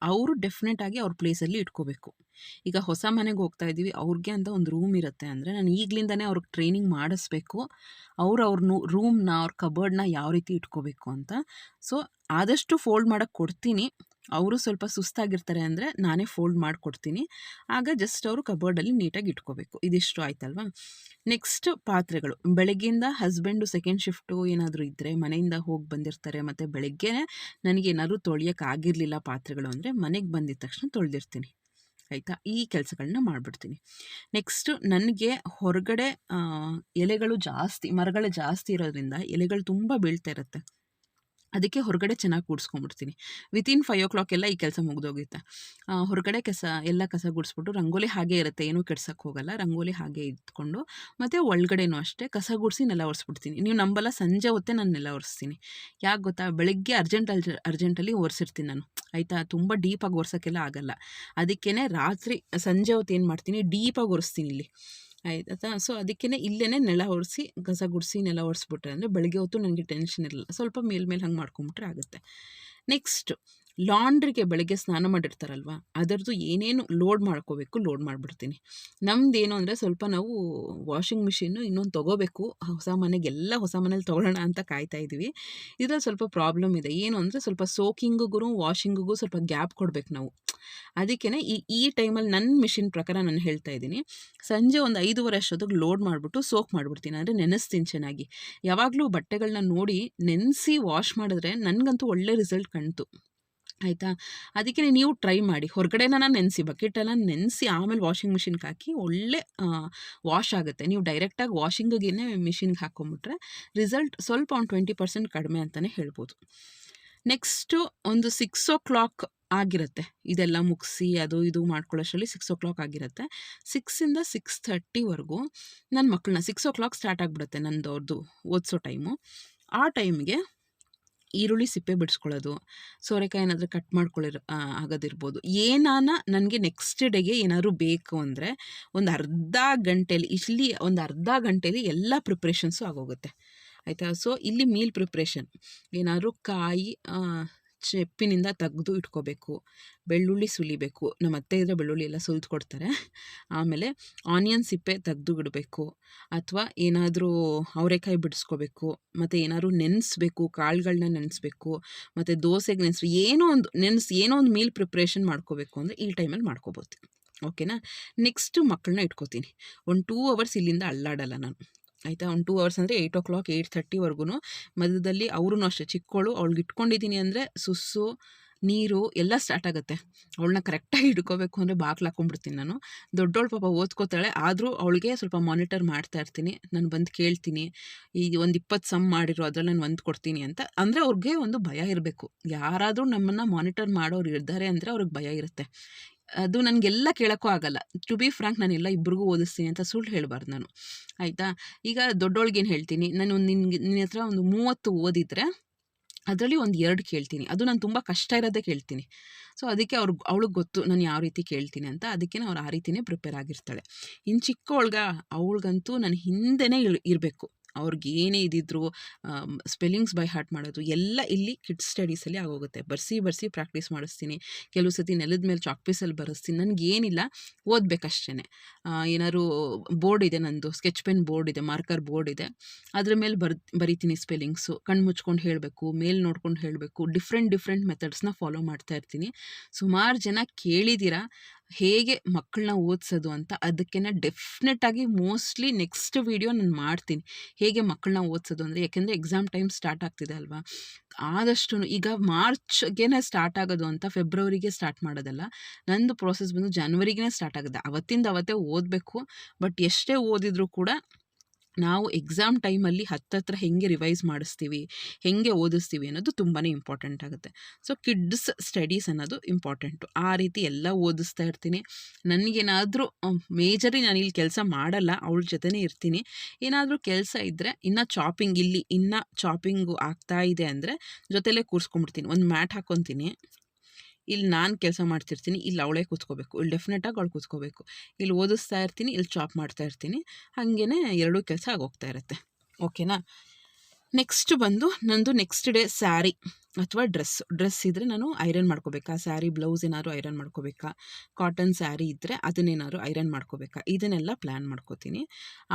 ಅವರು ಡೆಫಿನೆಟಾಗಿ ಅವ್ರ ಪ್ಲೇಸಲ್ಲಿ ಇಟ್ಕೋಬೇಕು. ಈಗ ಹೊಸ ಮನೆಗೆ ಹೋಗ್ತಾ ಇದ್ದೀವಿ, ಅವ್ರಿಗೆ ಅಂತ ಒಂದು ರೂಮ್ ಇರುತ್ತೆ ಅಂದರೆ ನಾನು ಈಗಲಿಂದನೇ ಅವ್ರಿಗೆ ಟ್ರೈನಿಂಗ್ ಮಾಡಿಸ್ಬೇಕು. ಅವ್ರ ರೂಮ್ನ, ಅವ್ರ ಕಬರ್ಡ್ನ ಯಾವ ರೀತಿ ಇಟ್ಕೋಬೇಕು ಅಂತ. ಸೊ ಆದಷ್ಟು ಫೋಲ್ಡ್ ಮಾಡೋಕ್ಕೆ ಕೊಡ್ತೀನಿ. ಅವರು ಸ್ವಲ್ಪ ಸುಸ್ತಾಗಿರ್ತಾರೆ ಅಂದರೆ ನಾನೇ ಫೋಲ್ಡ್ ಮಾಡಿಕೊಡ್ತೀನಿ. ಆಗ ಜಸ್ಟ್ ಅವರು ಕಬರ್ಡಲ್ಲಿ ನೀಟಾಗಿ ಇಟ್ಕೋಬೇಕು. ಇದಿಷ್ಟು ಆಯ್ತಲ್ವಾ. ನೆಕ್ಸ್ಟ್ ಪಾತ್ರೆಗಳು. ಬೆಳಗ್ಗೆಯಿಂದ ಹಸ್ಬೆಂಡು ಸೆಕೆಂಡ್ ಶಿಫ್ಟು ಏನಾದರೂ ಇದ್ದರೆ ಮನೆಯಿಂದ ಹೋಗಿ ಬಂದಿರ್ತಾರೆ, ಮತ್ತು ಬೆಳಗ್ಗೆ ನನಗೇನಾದ್ರು ತೊಳೆಯೋಕ್ಕಾಗಿರಲಿಲ್ಲ ಪಾತ್ರೆಗಳು ಅಂದರೆ ಮನೆಗೆ ಬಂದಿದ ತಕ್ಷಣ ತೊಳೆದಿರ್ತೀನಿ ಆಯಿತಾ. ಈ ಕೆಲಸಗಳನ್ನ ಮಾಡಿಬಿಡ್ತೀನಿ. ನೆಕ್ಸ್ಟು ನನಗೆ ಹೊರಗಡೆ ಮರಗಳು ಜಾಸ್ತಿ ಇರೋದ್ರಿಂದ ಎಲೆಗಳು ತುಂಬ ಬೀಳ್ತಾ ಇರುತ್ತೆ. ಅದಕ್ಕೆ ಹೊರಗಡೆ ಚೆನ್ನಾಗಿ ಕೂಡಿಸ್ಕೊಂಡ್ಬಿಡ್ತೀನಿ. ವಿತಿನ್ 5 o'clock ಈ ಕೆಲಸ ಮುಗಿದೋಗುತ್ತೆ. ಹೊರಗಡೆ ಕಸ ಗುಡಿಸ್ಬಿಟ್ಟು, ರಂಗೋಲಿ ಹಾಗೆ ಇರುತ್ತೆ, ಏನೂ ಕೆಡ್ಸೋಕ್ಕೆ ಹೋಗಲ್ಲ. ರಂಗೋಲಿ ಹಾಗೆ ಇಟ್ಕೊಂಡು ಮತ್ತು ಒಳಗಡೆನೂ ಅಷ್ಟೇ ಕಸ ಗುಡಿಸಿ ನೆಲ ಒರೆಸ್ಬಿಡ್ತೀನಿ. ನೀವು ನಂಬಲ್ಲ, ಸಂಜೆ ಹೊತ್ತೇ ನಾನು ನೆಲ ಒರೆಸ್ತೀನಿ. ಯಾಕೆ ಗೊತ್ತಾ, ಬೆಳಗ್ಗೆ ಅರ್ಜೆಂಟಲ್ಲಿ ಒರೆಸಿರ್ತೀನಿ ನಾನು ಆಯಿತಾ. ತುಂಬ ಡೀಪಾಗಿ ಒರೆಸೋಕ್ಕೆಲ್ಲ ಆಗಲ್ಲ. ಅದಕ್ಕೇ ರಾತ್ರಿ ಸಂಜೆ ಹೊತ್ತು ಏನು ಮಾಡ್ತೀನಿ, ಡೀಪಾಗಿ ಒರೆಸ್ತೀನಿ ಇಲ್ಲಿ ಆಯಿತಾ. ಸೊ ಅದಕ್ಕೇ ಇಲ್ಲೇ ನೆಲ ಒರೆಸಿ ಕಸ ಗುಡಿಸಿ ನೆಲ ಒರೆಸ್ಬಿಟ್ರೆ ಅಂದರೆ ಬೆಳಗ್ಗೆ ಹೊತ್ತು ನನಗೆ ಟೆನ್ಷನ್ ಇರಲ್ಲ. ಸ್ವಲ್ಪ ಮೇಲ್ಮೇಲೆ ಹಂಗೆ ಮಾಡ್ಕೊಂಬಿಟ್ರೆ ಆಗುತ್ತೆ. ನೆಕ್ಸ್ಟ್ ಲಾಂಡ್ರಿಗೆ ಬೆಳಗ್ಗೆ ಸ್ನಾನ ಮಾಡಿರ್ತಾರಲ್ವ, ಅದರದ್ದು ಏನೇನು ಲೋಡ್ ಮಾಡಿಬಿಡ್ತೀನಿ. ನಮ್ಮದೇನು ಅಂದರೆ ಸ್ವಲ್ಪ ನಾವು ವಾಷಿಂಗ್ ಮಿಷಿನ್ನು ಇನ್ನೊಂದು ತೊಗೋಬೇಕು. ಹೊಸ ಮನೇಲಿ ತೊಗೊಳ್ಳೋಣ ಅಂತ ಕಾಯ್ತಾ ಇದ್ದೀವಿ. ಇದರಲ್ಲಿ ಸ್ವಲ್ಪ ಪ್ರಾಬ್ಲಮ್ ಇದೆ. ಏನು ಅಂದರೆ ಸ್ವಲ್ಪ ಸೋಕಿಂಗಿಗೂ ವಾಷಿಂಗಿಗೂ ಸ್ವಲ್ಪ ಗ್ಯಾಪ್ ಕೊಡಬೇಕು ನಾವು. ಅದಕ್ಕೇ ಈ ಟೈಮಲ್ಲಿ ನನ್ನ ಮಿಷಿನ್ ಪ್ರಕಾರ ನಾನು ಹೇಳ್ತಾ ಇದ್ದೀನಿ, ಸಂಜೆ ಒಂದು 5:30 ಅಷ್ಟೊತ್ತಿಗೆ ಲೋಡ್ ಮಾಡಿಬಿಟ್ಟು ಸೋಕ್ ಮಾಡಿಬಿಡ್ತೀನಿ. ಅಂದರೆ ನೆನೆಸ್ತೀನಿ ಚೆನ್ನಾಗಿ. ಯಾವಾಗಲೂ ಬಟ್ಟೆಗಳನ್ನ ನೋಡಿ ನೆನೆಸಿ ವಾಶ್ ಮಾಡಿದ್ರೆ ನನಗಂತೂ ಒಳ್ಳೆ ರಿಸಲ್ಟ್ ಕಾಣ್ತು ಆಯಿತಾ. ಅದಕ್ಕೆ ನೀವು ಟ್ರೈ ಮಾಡಿ. ಹೊರಗಡೆನ ಬಕೆಟೆಲ್ಲ ನೆನೆಸಿ ಆಮೇಲೆ ವಾಷಿಂಗ್ ಮಿಷಿನ್ಗೆ ಹಾಕಿ ಒಳ್ಳೆ ವಾಶ್ ಆಗುತ್ತೆ. ನೀವು ಡೈರೆಕ್ಟಾಗಿ ವಾಷಿಂಗಿಗೆ ಮಿಷಿನ್ಗೆ ಹಾಕ್ಕೊಂಬಿಟ್ರೆ ರಿಸಲ್ಟ್ ಸ್ವಲ್ಪ ಒಂದು 20% ಕಡಿಮೆ ಅಂತಲೇ ಹೇಳ್ಬೋದು. ನೆಕ್ಸ್ಟು ಒಂದು 6 o'clock ಆಗಿರುತ್ತೆ. ಇದೆಲ್ಲ ಮುಗಿಸಿ ಅದು ಇದು ಮಾಡ್ಕೊಳ್ಳೋಷ್ಟರಲ್ಲಿ 6 o'clock ಆಗಿರುತ್ತೆ. 6 6:30 ನನ್ನ ಮಕ್ಕಳನ್ನ 6 o'clock ಸ್ಟಾರ್ಟ್ ಆಗಿಬಿಡುತ್ತೆ ನಂದು ಅವ್ರದ್ದು ಓದಿಸೋ ಟೈಮು. ಆ ಟೈಮ್ಗೆ ಈರುಳ್ಳಿ ಸಿಪ್ಪೆ ಬಿಡಿಸ್ಕೊಳ್ಳೋದು, ಸೋರೆಕಾಯಿ ಏನಾದರೂ ಕಟ್ ಮಾಡ್ಕೊಳ್ಳಿರೋ ಆಗೋದಿರ್ಬೋದು. ನನಗೆ ನೆಕ್ಸ್ಟ್ ಡೇಗೆ ಏನಾದ್ರು ಬೇಕು ಅಂದರೆ ಒಂದು ಅರ್ಧ ಗಂಟೆಲಿ ಒಂದು ಅರ್ಧ ಗಂಟೆಲಿ ಎಲ್ಲ ಪ್ರಿಪ್ರೇಷನ್ಸು ಆಗೋಗುತ್ತೆ ಆಯಿತಾ. ಸೊ ಇಲ್ಲಿ ಮೀಲ್ ಪ್ರಿಪ್ರೇಷನ್ ಏನಾದ್ರು ಕಾಯಿ ಚೆಪ್ಪಿನಿಂದ ತೆಗೆದು ಇಟ್ಕೋಬೇಕು, ಬೆಳ್ಳುಳ್ಳಿ ಸುಲಿಬೇಕು, ನಮ್ಮ ಅತ್ತೆ ಇದ್ದರೆ ಬೆಳ್ಳುಳ್ಳಿ ಎಲ್ಲ ಸುಲಿದು ಕೊಡ್ತಾರೆ. ಆಮೇಲೆ ಆನಿಯನ್ ಸಿಪ್ಪೆ ತೆಗೆದು ಇಡಬೇಕು, ಅಥವಾ ಏನಾದರೂ ಅವರೆಕಾಯಿ ಬಿಡಿಸ್ಕೋಬೇಕು, ಮತ್ತು ಏನಾದ್ರು ನೆನೆಸ್ಬೇಕು, ಕಾಳುಗಳನ್ನ ನೆನೆಸ್ಬೇಕು, ಮತ್ತು ದೋಸೆಗೆ ಏನೋ ಒಂದು ಮೀಲ್ ಪ್ರಿಪ್ರೇಷನ್ ಮಾಡ್ಕೋಬೇಕು ಅಂದರೆ ಈ ಟೈಮಲ್ಲಿ ಮಾಡ್ಕೋಬೋದು. ಓಕೆನಾ. ನೆಕ್ಸ್ಟು ಮಕ್ಕಳನ್ನ ಇಟ್ಕೋತೀನಿ. ಒಂದು 2 ಅವರ್ಸ್ ಇಲ್ಲಿಂದ ಅಲ್ಲಾಡಲ್ಲ ನಾನು ಆಯಿತಾ. ಒಂದು 2 ಅವರ್ಸ್ ಅಂದರೆ 8 o'clock 8:30ವರೆಗೂ ಮಧ್ಯದಲ್ಲಿ ಅವ್ರೂ ಅಷ್ಟೇ ಚಿಕ್ಕವಳು, ಅವ್ಳಿಗೆ ಇಟ್ಕೊಂಡಿದ್ದೀನಿ ಅಂದರೆ ಸುಸ್ಸು ನೀರು ಎಲ್ಲ ಸ್ಟಾರ್ಟ್ ಆಗುತ್ತೆ. ಅವಳನ್ನ ಕರೆಕ್ಟಾಗಿ ಹಿಡ್ಕೋಬೇಕು ಅಂದರೆ ಬಾಗ್ಲು ಹಾಕ್ಕೊಂಡ್ಬಿಡ್ತೀನಿ ನಾನು. ದೊಡ್ಡವಳು ಪಾಪ ಓದ್ಕೋತಾಳೆ, ಆದರೂ ಅವಳಿಗೆ ಸ್ವಲ್ಪ ಮಾನಿಟರ್ ಮಾಡ್ತಾ ಇರ್ತೀನಿ. ನಾನು ಬಂದು ಕೇಳ್ತೀನಿ, ಈಗ ಒಂದು 20 ಸಮ್ ಮಾಡಿರೋ ಅದ್ರಲ್ಲಿ ನಾನು ಒಂದು ಕೊಡ್ತೀನಿ ಅಂತ. ಅಂದರೆ ಅವ್ರಿಗೆ ಒಂದು ಭಯ ಇರಬೇಕು. ಯಾರಾದರೂ ನಮ್ಮನ್ನು ಮಾನಿಟರ್ ಮಾಡೋರು ಇದ್ದಾರೆ ಅಂದರೆ ಅವ್ರಿಗೆ ಭಯ ಇರುತ್ತೆ. ಅದು ನನಗೆಲ್ಲ ಕೇಳೋಕ್ಕೂ ಆಗಲ್ಲ. ಟು ಬಿ ಫ್ರ್ಯಾಂಕ್, ನಾನೆಲ್ಲ ಇಬ್ರಿಗೂ ಓದಿಸ್ತೀನಿ ಅಂತ ಸುಳ್ಳು ಹೇಳಬಾರ್ದು ನಾನು ಆಯಿತಾ. ಈಗ ದೊಡ್ಡವಳಿಗೇನು ಹೇಳ್ತೀನಿ, ನಾನು ನಿನ್ನ ಹತ್ರ ಒಂದು 30 ಓದಿದ್ರೆ ಅದರಲ್ಲಿ ಒಂದು 2 ಕೇಳ್ತೀನಿ. ಅದು ನಾನು ತುಂಬ ಕಷ್ಟ ಇರೋದೇ ಕೇಳ್ತೀನಿ. ಸೊ ಅದಕ್ಕೆ ಅವಳಿಗೆ ಗೊತ್ತು ನಾನು ಯಾವ ರೀತಿ ಕೇಳ್ತೀನಿ ಅಂತ. ಅದಕ್ಕೆ ಅವ್ರು ಆ ರೀತಿಯೇ ಪ್ರಿಪೇರ್ ಆಗಿರ್ತಾಳೆ. ಇನ್ನು ಅವಳಿಗಂತೂ ನಾನು ಹಿಂದೆನೇ ಇರಬೇಕು. ಅವ್ರಿಗೆ ಏನೇ ಇದ್ದಿದ್ರು ಸ್ಪೆಲ್ಲಿಂಗ್ಸ್ ಬೈ ಹಾರ್ಟ್ ಮಾಡೋದು ಎಲ್ಲ ಇಲ್ಲಿ ಕಿಡ್ಸ್ ಸ್ಟಡೀಸಲ್ಲಿ ಆಗೋಗುತ್ತೆ. ಬರ್ಸಿ ಪ್ರಾಕ್ಟೀಸ್ ಮಾಡಿಸ್ತೀನಿ. ಕೆಲವು ಸತಿ ನೆಲದ ಮೇಲೆ ಚಾಕ್ ಪೀಸಲ್ಲಿ ಬರೆಸ್ತೀನಿ. ನನಗೇನಿಲ್ಲ, ಓದಬೇಕಷ್ಟೇ. ಏನಾದ್ರು ಬೋರ್ಡ್ ಇದೆ, ನಂದು ಸ್ಕೆಚ್ ಪೆನ್ ಬೋರ್ಡ್ ಇದೆ, ಮಾರ್ಕರ್ ಬೋರ್ಡ್ ಇದೆ, ಅದ್ರ ಮೇಲೆ ಬರಿತೀನಿ ಸ್ಪೆಲ್ಲಿಂಗ್ಸು. ಕಣ್ಣು ಮುಚ್ಕೊಂಡು ಹೇಳಬೇಕು, ಮೇಲ್ ನೋಡ್ಕೊಂಡು ಹೇಳಬೇಕು, ಡಿಫ್ರೆಂಟ್ ಮೆಥಡ್ಸ್ನ ಫಾಲೋ ಮಾಡ್ತಾ ಇರ್ತೀನಿ. ಸುಮಾರು ಜನ ಕೇಳಿದ್ದೀರಾ ಹೇಗೆ ಮಕ್ಕಳನ್ನ ಓದಿಸೋದು ಅಂತ. ಅದಕ್ಕೆ ಡೆಫಿನೆಟಾಗಿ ಮೋಸ್ಟ್ಲಿ ನೆಕ್ಸ್ಟ್ ವೀಡಿಯೋ ನಾನು ಮಾಡ್ತೀನಿ, ಹೇಗೆ ಮಕ್ಕಳನ್ನ ಓದಿಸೋದು ಅಂದರೆ. ಯಾಕೆಂದರೆ ಎಕ್ಸಾಮ್ ಟೈಮ್ ಸ್ಟಾರ್ಟ್ ಆಗ್ತಿದೆ ಅಲ್ವಾ. ಆದಷ್ಟು ಈಗ ಮಾರ್ಚ್ಗೆ ಸ್ಟಾರ್ಟ್ ಆಗೋದು ಅಂತ ಫೆಬ್ರವರಿಗೆ ಸ್ಟಾರ್ಟ್ ಮಾಡೋದಲ್ಲ. ನಂದು ಪ್ರೋಸೆಸ್ ಬಂದು ಜನವರಿಗೇ ಸ್ಟಾರ್ಟ್ ಆಗುತ್ತೆ. ಅವತ್ತೇ ಓದಬೇಕು. ಬಟ್ ಎಷ್ಟೇ ಓದಿದರೂ ಕೂಡ ನಾವು ಎಕ್ಸಾಮ್ ಟೈಮಲ್ಲಿ ಹತ್ತತ್ರ ಹೆಂಗೆ ರಿವೈಸ್ ಮಾಡಿಸ್ತೀವಿ, ಹೆಂಗೆ ಓದಿಸ್ತೀವಿ ಅನ್ನೋದು ತುಂಬಾ ಇಂಪಾರ್ಟೆಂಟ್ ಆಗುತ್ತೆ. ಸೊ ಕಿಡ್ಸ್ ಸ್ಟಡೀಸ್ ಅನ್ನೋದು ಇಂಪಾರ್ಟೆಂಟು. ಆ ರೀತಿ ಎಲ್ಲ ಓದಿಸ್ತಾ ಇರ್ತೀನಿ. ನನಗೇನಾದರೂ ಮೇಜರಿ ನಾನು ಇಲ್ಲಿ ಕೆಲಸ ಮಾಡಲ್ಲ, ಅವಳ ಜೊತೆನೇ ಇರ್ತೀನಿ. ಏನಾದರೂ ಕೆಲಸ ಇದ್ದರೆ ಇನ್ನೂ ಚಾಪಿಂಗು ಆಗ್ತಾ ಇದೆ ಅಂದರೆ ಜೊತೆಲೇ ಕೂರಿಸ್ಕೊಂಡ್ಬಿಡ್ತೀನಿ. ಒಂದು ಮ್ಯಾಟ್ ಹಾಕ್ಕೊತೀನಿ, ಇಲ್ಲಿ ನಾನು ಕೆಲಸ ಮಾಡ್ತಿರ್ತೀನಿ, ಇಲ್ಲಿ ಅವಳೇ ಕೂತ್ಕೋಬೇಕು, ಇಲ್ಲಿ ಡೆಫಿನೆಟಾಗಿ ಅವಳು ಕೂತ್ಕೋಬೇಕು. ಇಲ್ಲಿ ಓದಿಸ್ತಾ ಇರ್ತೀನಿ, ಇಲ್ಲಿ ಚಾಪ್ ಮಾಡ್ತಾ ಇರ್ತೀನಿ. ಹಾಗೇ ಎರಡೂ ಕೆಲಸ ಆಗೋಗ್ತಾ ಇರುತ್ತೆ. ಓಕೆನಾ. ನೆಕ್ಸ್ಟ್ ಬಂದು ನಂದು ನೆಕ್ಸ್ಟ್ ಡೇ ಸ್ಯಾರಿ ಅಥವಾ ಡ್ರೆಸ್ ಇದ್ದರೆ ನಾನು ಐರನ್ ಮಾಡ್ಕೋಬೇಕಾ, ಸ್ಯಾರಿ ಬ್ಲೌಸ್ ಏನಾದ್ರು ಐರನ್ ಮಾಡ್ಕೋಬೇಕಾ, ಕಾಟನ್ ಸ್ಯಾರಿ ಇದ್ದರೆ ಅದನ್ನೇನಾದ್ರು ಐರನ್ ಮಾಡ್ಕೋಬೇಕಾ, ಇದನ್ನೆಲ್ಲ ಪ್ಲ್ಯಾನ್ ಮಾಡ್ಕೋತೀನಿ.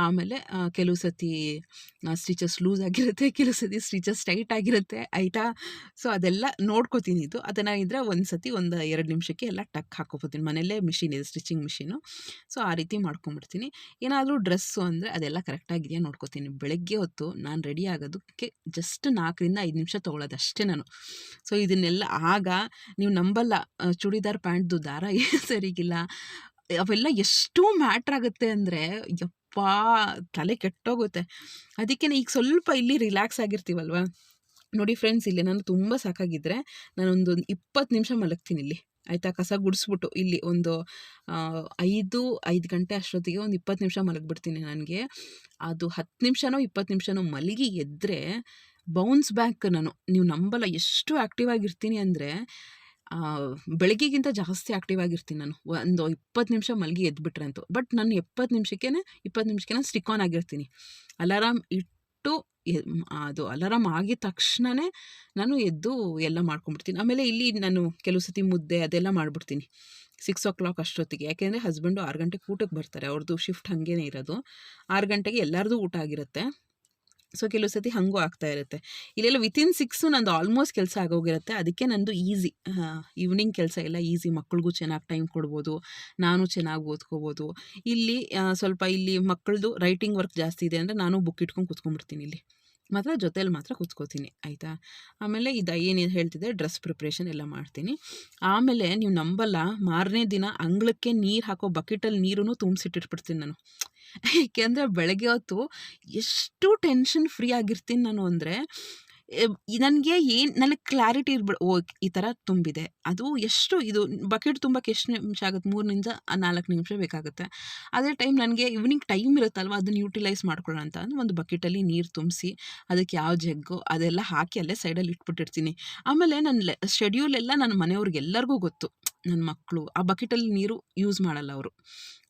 ಆಮೇಲೆ ಕೆಲವು ಸತಿ ಸ್ಟಿಚಸ್ ಲೂಸ್ ಆಗಿರುತ್ತೆ, ಕೆಲವು ಸತಿ ಸ್ಟಿಚಸ್ ಟೈಟ್ ಆಗಿರುತ್ತೆ ಆಯಿತಾ. ಸೊ ಅದೆಲ್ಲ ನೋಡ್ಕೋತೀನಿ. ಅದನ್ನು ಇದ್ದರೆ ಒಂದು ಸತಿ 1-2 ನಿಮಿಷಕ್ಕೆ ಎಲ್ಲ ಟಕ್ ಹಾಕೋಬೋತೀನಿ. ಮನೆಯಲ್ಲೇ ಮಿಷಿನ್ ಇದೆ, ಸ್ಟಿಚಿಂಗ್ ಮಿಷಿನು. ಸೊ ಆ ರೀತಿ ಮಾಡ್ಕೊಂಬಿಡ್ತೀನಿ. ಏನಾದರೂ ಡ್ರೆಸ್ಸು ಅಂದರೆ ಅದೆಲ್ಲ ಕರೆಕ್ಟಾಗಿದೆಯಾ ನೋಡ್ಕೋತೀನಿ. ಬೆಳಗ್ಗೆ ಹೊತ್ತು ನಾನು ರೆಡಿ ಆಗೋದಕ್ಕೆ ಜಸ್ಟ್ 4-5 ನಿಮಿಷ ತೊಗೊಳ್ಳೋದಷ್ಟೇ ನಾನು. ಸೊ ಇದನ್ನೆಲ್ಲ ನೀವು ನಂಬಲ್ಲ, ಚೂಡಿದಾರ್ ಪ್ಯಾಂಟ್ದು ದಾರ ಸರಿಗಿಲ್ಲ, ಅವೆಲ್ಲ ಎಷ್ಟು ಮ್ಯಾಟ್ರ್ ಆಗುತ್ತೆ ಅಂದರೆ ಯಪ್ಪಾ ತಲೆ ಕೆಟ್ಟೋಗುತ್ತೆ. ಅದಕ್ಕೆ ಈಗ ಸ್ವಲ್ಪ ಇಲ್ಲಿ ರಿಲ್ಯಾಕ್ಸ್ ಆಗಿರ್ತೀವಲ್ವ. ನೋಡಿ ಫ್ರೆಂಡ್ಸ್, ಇಲ್ಲಿ ನಾನು ತುಂಬ ಸಾಕಾಗಿದ್ದರೆ ನಾನೊಂದು 20 ನಿಮಿಷ ಮಲಗ್ತೀನಿ ಇಲ್ಲಿ ಆಯಿತಾ. ಕಸ ಗುಡಿಸ್ಬಿಟ್ಟು ಇಲ್ಲಿ ಒಂದು 5 ಗಂಟೆ ಅಷ್ಟೊತ್ತಿಗೆ ಒಂದು 20 ನಿಮಿಷ ಮಲಗಿಬಿಡ್ತೀನಿ. ನನಗೆ ಅದು 10 ನಿಮಿಷನೋ 20 ನಿಮಿಷನೋ ಮಲಗಿ ಎದ್ದರೆ ಬೌನ್ಸ್ ಬ್ಯಾಕ್ ನೀವು ನಂಬಲ್ಲ ಎಷ್ಟು ಆ್ಯಕ್ಟಿವ್ ಆಗಿರ್ತೀನಿ ಅಂದರೆ ಬೆಳಗ್ಗೆಗಿಂತ ಜಾಸ್ತಿ ಆ್ಯಕ್ಟಿವ್ ಆಗಿರ್ತೀನಿ ನಾನು ಒಂದು 20 ನಿಮಿಷ ಮಲಗಿ ಎದ್ಬಿಟ್ರೆ ಅಂತೂ. ಬಟ್ ನಾನು 20 ನಿಮಿಷಕ್ಕೆ ಸ್ಟಿಕ್ ಆನ್ ಆಗಿರ್ತೀನಿ. ಅಲಾರಾಮ್ ಇಟ್ಟು ಅದು ಅಲಾರಾಮ್ ಆಗಿದ ತಕ್ಷಣವೇ ನಾನು ಎದ್ದು ಎಲ್ಲ ಮಾಡ್ಕೊಂಡ್ಬಿಡ್ತೀನಿ. ಆಮೇಲೆ ಇಲ್ಲಿ ನಾನು ಕೆಲವು ಸತಿ ಮುದ್ದೆ ಅದೆಲ್ಲ ಮಾಡಿಬಿಡ್ತೀನಿ 6 o'clock ಅಷ್ಟೊತ್ತಿಗೆ. ಯಾಕೆಂದರೆ ಹಸ್ಬೆಂಡು 6 ಗಂಟೆಗೆ ಊಟಕ್ಕೆ ಬರ್ತಾರೆ, ಅವ್ರದ್ದು ಶಿಫ್ಟ್ ಹಾಗೇ ಇರೋದು. 6 ಗಂಟೆಗೆ ಎಲ್ಲರದು ಊಟ ಆಗಿರುತ್ತೆ. ಸೊ ಕೆಲವು ಸತಿ ಹಾಗೂ ಆಗ್ತಾ ಇರುತ್ತೆ. ಇಲ್ಲೆಲ್ಲ ವಿತಿನ್ 6 ನಂದು ಆಲ್ಮೋಸ್ಟ್ ಕೆಲಸ ಆಗೋಗಿರುತ್ತೆ. ಅದಕ್ಕೆ ನಂದು ಈಸಿ, ಈವ್ನಿಂಗ್ ಕೆಲಸ ಎಲ್ಲ ಈಸಿ. ಮಕ್ಳಿಗೂ ಚೆನ್ನಾಗಿ ಟೈಮ್ ಕೊಡ್ಬೋದು, ನಾನು ಚೆನ್ನಾಗಿ ಓದ್ಕೋಬೋದು. ಇಲ್ಲಿ ಸ್ವಲ್ಪ ಇಲ್ಲಿ ಮಕ್ಕಳದು ರೈಟಿಂಗ್ ವರ್ಕ್ ಜಾಸ್ತಿ ಇದೆ ಅಂದರೆ ನಾನು ಬುಕ್ ಇಟ್ಕೊಂಡು ಕೂತ್ಕೊಂಡ್ಬಿಡ್ತೀನಿ. ಇಲ್ಲಿ ಜೊತೆಯಲ್ಲಿ ಮಾತ್ರ ಕೂತ್ಕೋತೀನಿ ಆಯಿತಾ. ಆಮೇಲೆ ಏನು ಹೇಳ್ತಿದ್ದೆ, ಡ್ರೆಸ್ ಪ್ರಿಪ್ರೇಷನ್ ಎಲ್ಲ ಮಾಡ್ತೀನಿ. ಆಮೇಲೆ ನೀವು ನಂಬಲ್ಲ, ಮಾರನೇ ದಿನ ಅಂಗಳಕ್ಕೆ ನೀರು ಹಾಕೋ ಬಕೆಟಲ್ಲಿ ನೀರೂ ತುಂಬಿಸಿಟ್ಟಿಟ್ಬಿಡ್ತೀನಿ ನಾನು. ಏಕೆಂದರೆ ಬೆಳಗ್ಗೆ ಹೊತ್ತು ಎಷ್ಟು ಟೆನ್ಷನ್ ಫ್ರೀ ಆಗಿರ್ತೀನಿ ನಾನು ಅಂದರೆ, ನನಗೆ ನನಗೆ ಕ್ಲಾರಿಟಿ ಓ ಈ ಥರ ತುಂಬಿದೆ. ಅದು ಎಷ್ಟು ಇದು ಬಕೆಟ್ ತುಂಬಕ್ಕೆ ಎಷ್ಟು ನಿಮಿಷ ಆಗುತ್ತೆ? 3 ನಿಮಿಷ 4 ನಿಮಿಷ ಬೇಕಾಗುತ್ತೆ. ಅದೇ ಟೈಮ್ ನನಗೆ ಈವ್ನಿಂಗ್ ಟೈಮ್ ಇರುತ್ತಲ್ವ, ಅದನ್ನ ಯುಟಿಲೈಸ್ ಮಾಡ್ಕೊಳ್ಳೋಣ ಅಂತ ಅಂದು ಒಂದು ಬಕೆಟಲ್ಲಿ ನೀರು ತುಂಬಿಸಿ, ಅದಕ್ಕೆ ಯಾವ ಜಗ್ಗು ಅದೆಲ್ಲ ಹಾಕಿ ಅಲ್ಲೇ ಸೈಡಲ್ಲಿ ಇಟ್ಬಿಟ್ಟಿರ್ತೀನಿ. ಆಮೇಲೆ ನನ್ನ ಶೆಡ್ಯೂಲ್ ಎಲ್ಲ ನನ್ನ ಮನೆಯವ್ರಿಗೆಲ್ಲರಿಗೂ ಗೊತ್ತು. ನನ್ನ ಮಕ್ಕಳು ಆ ಬಕೆಟಲ್ಲಿ ನೀರು ಯೂಸ್ ಮಾಡಲ್ಲ ಅವರು.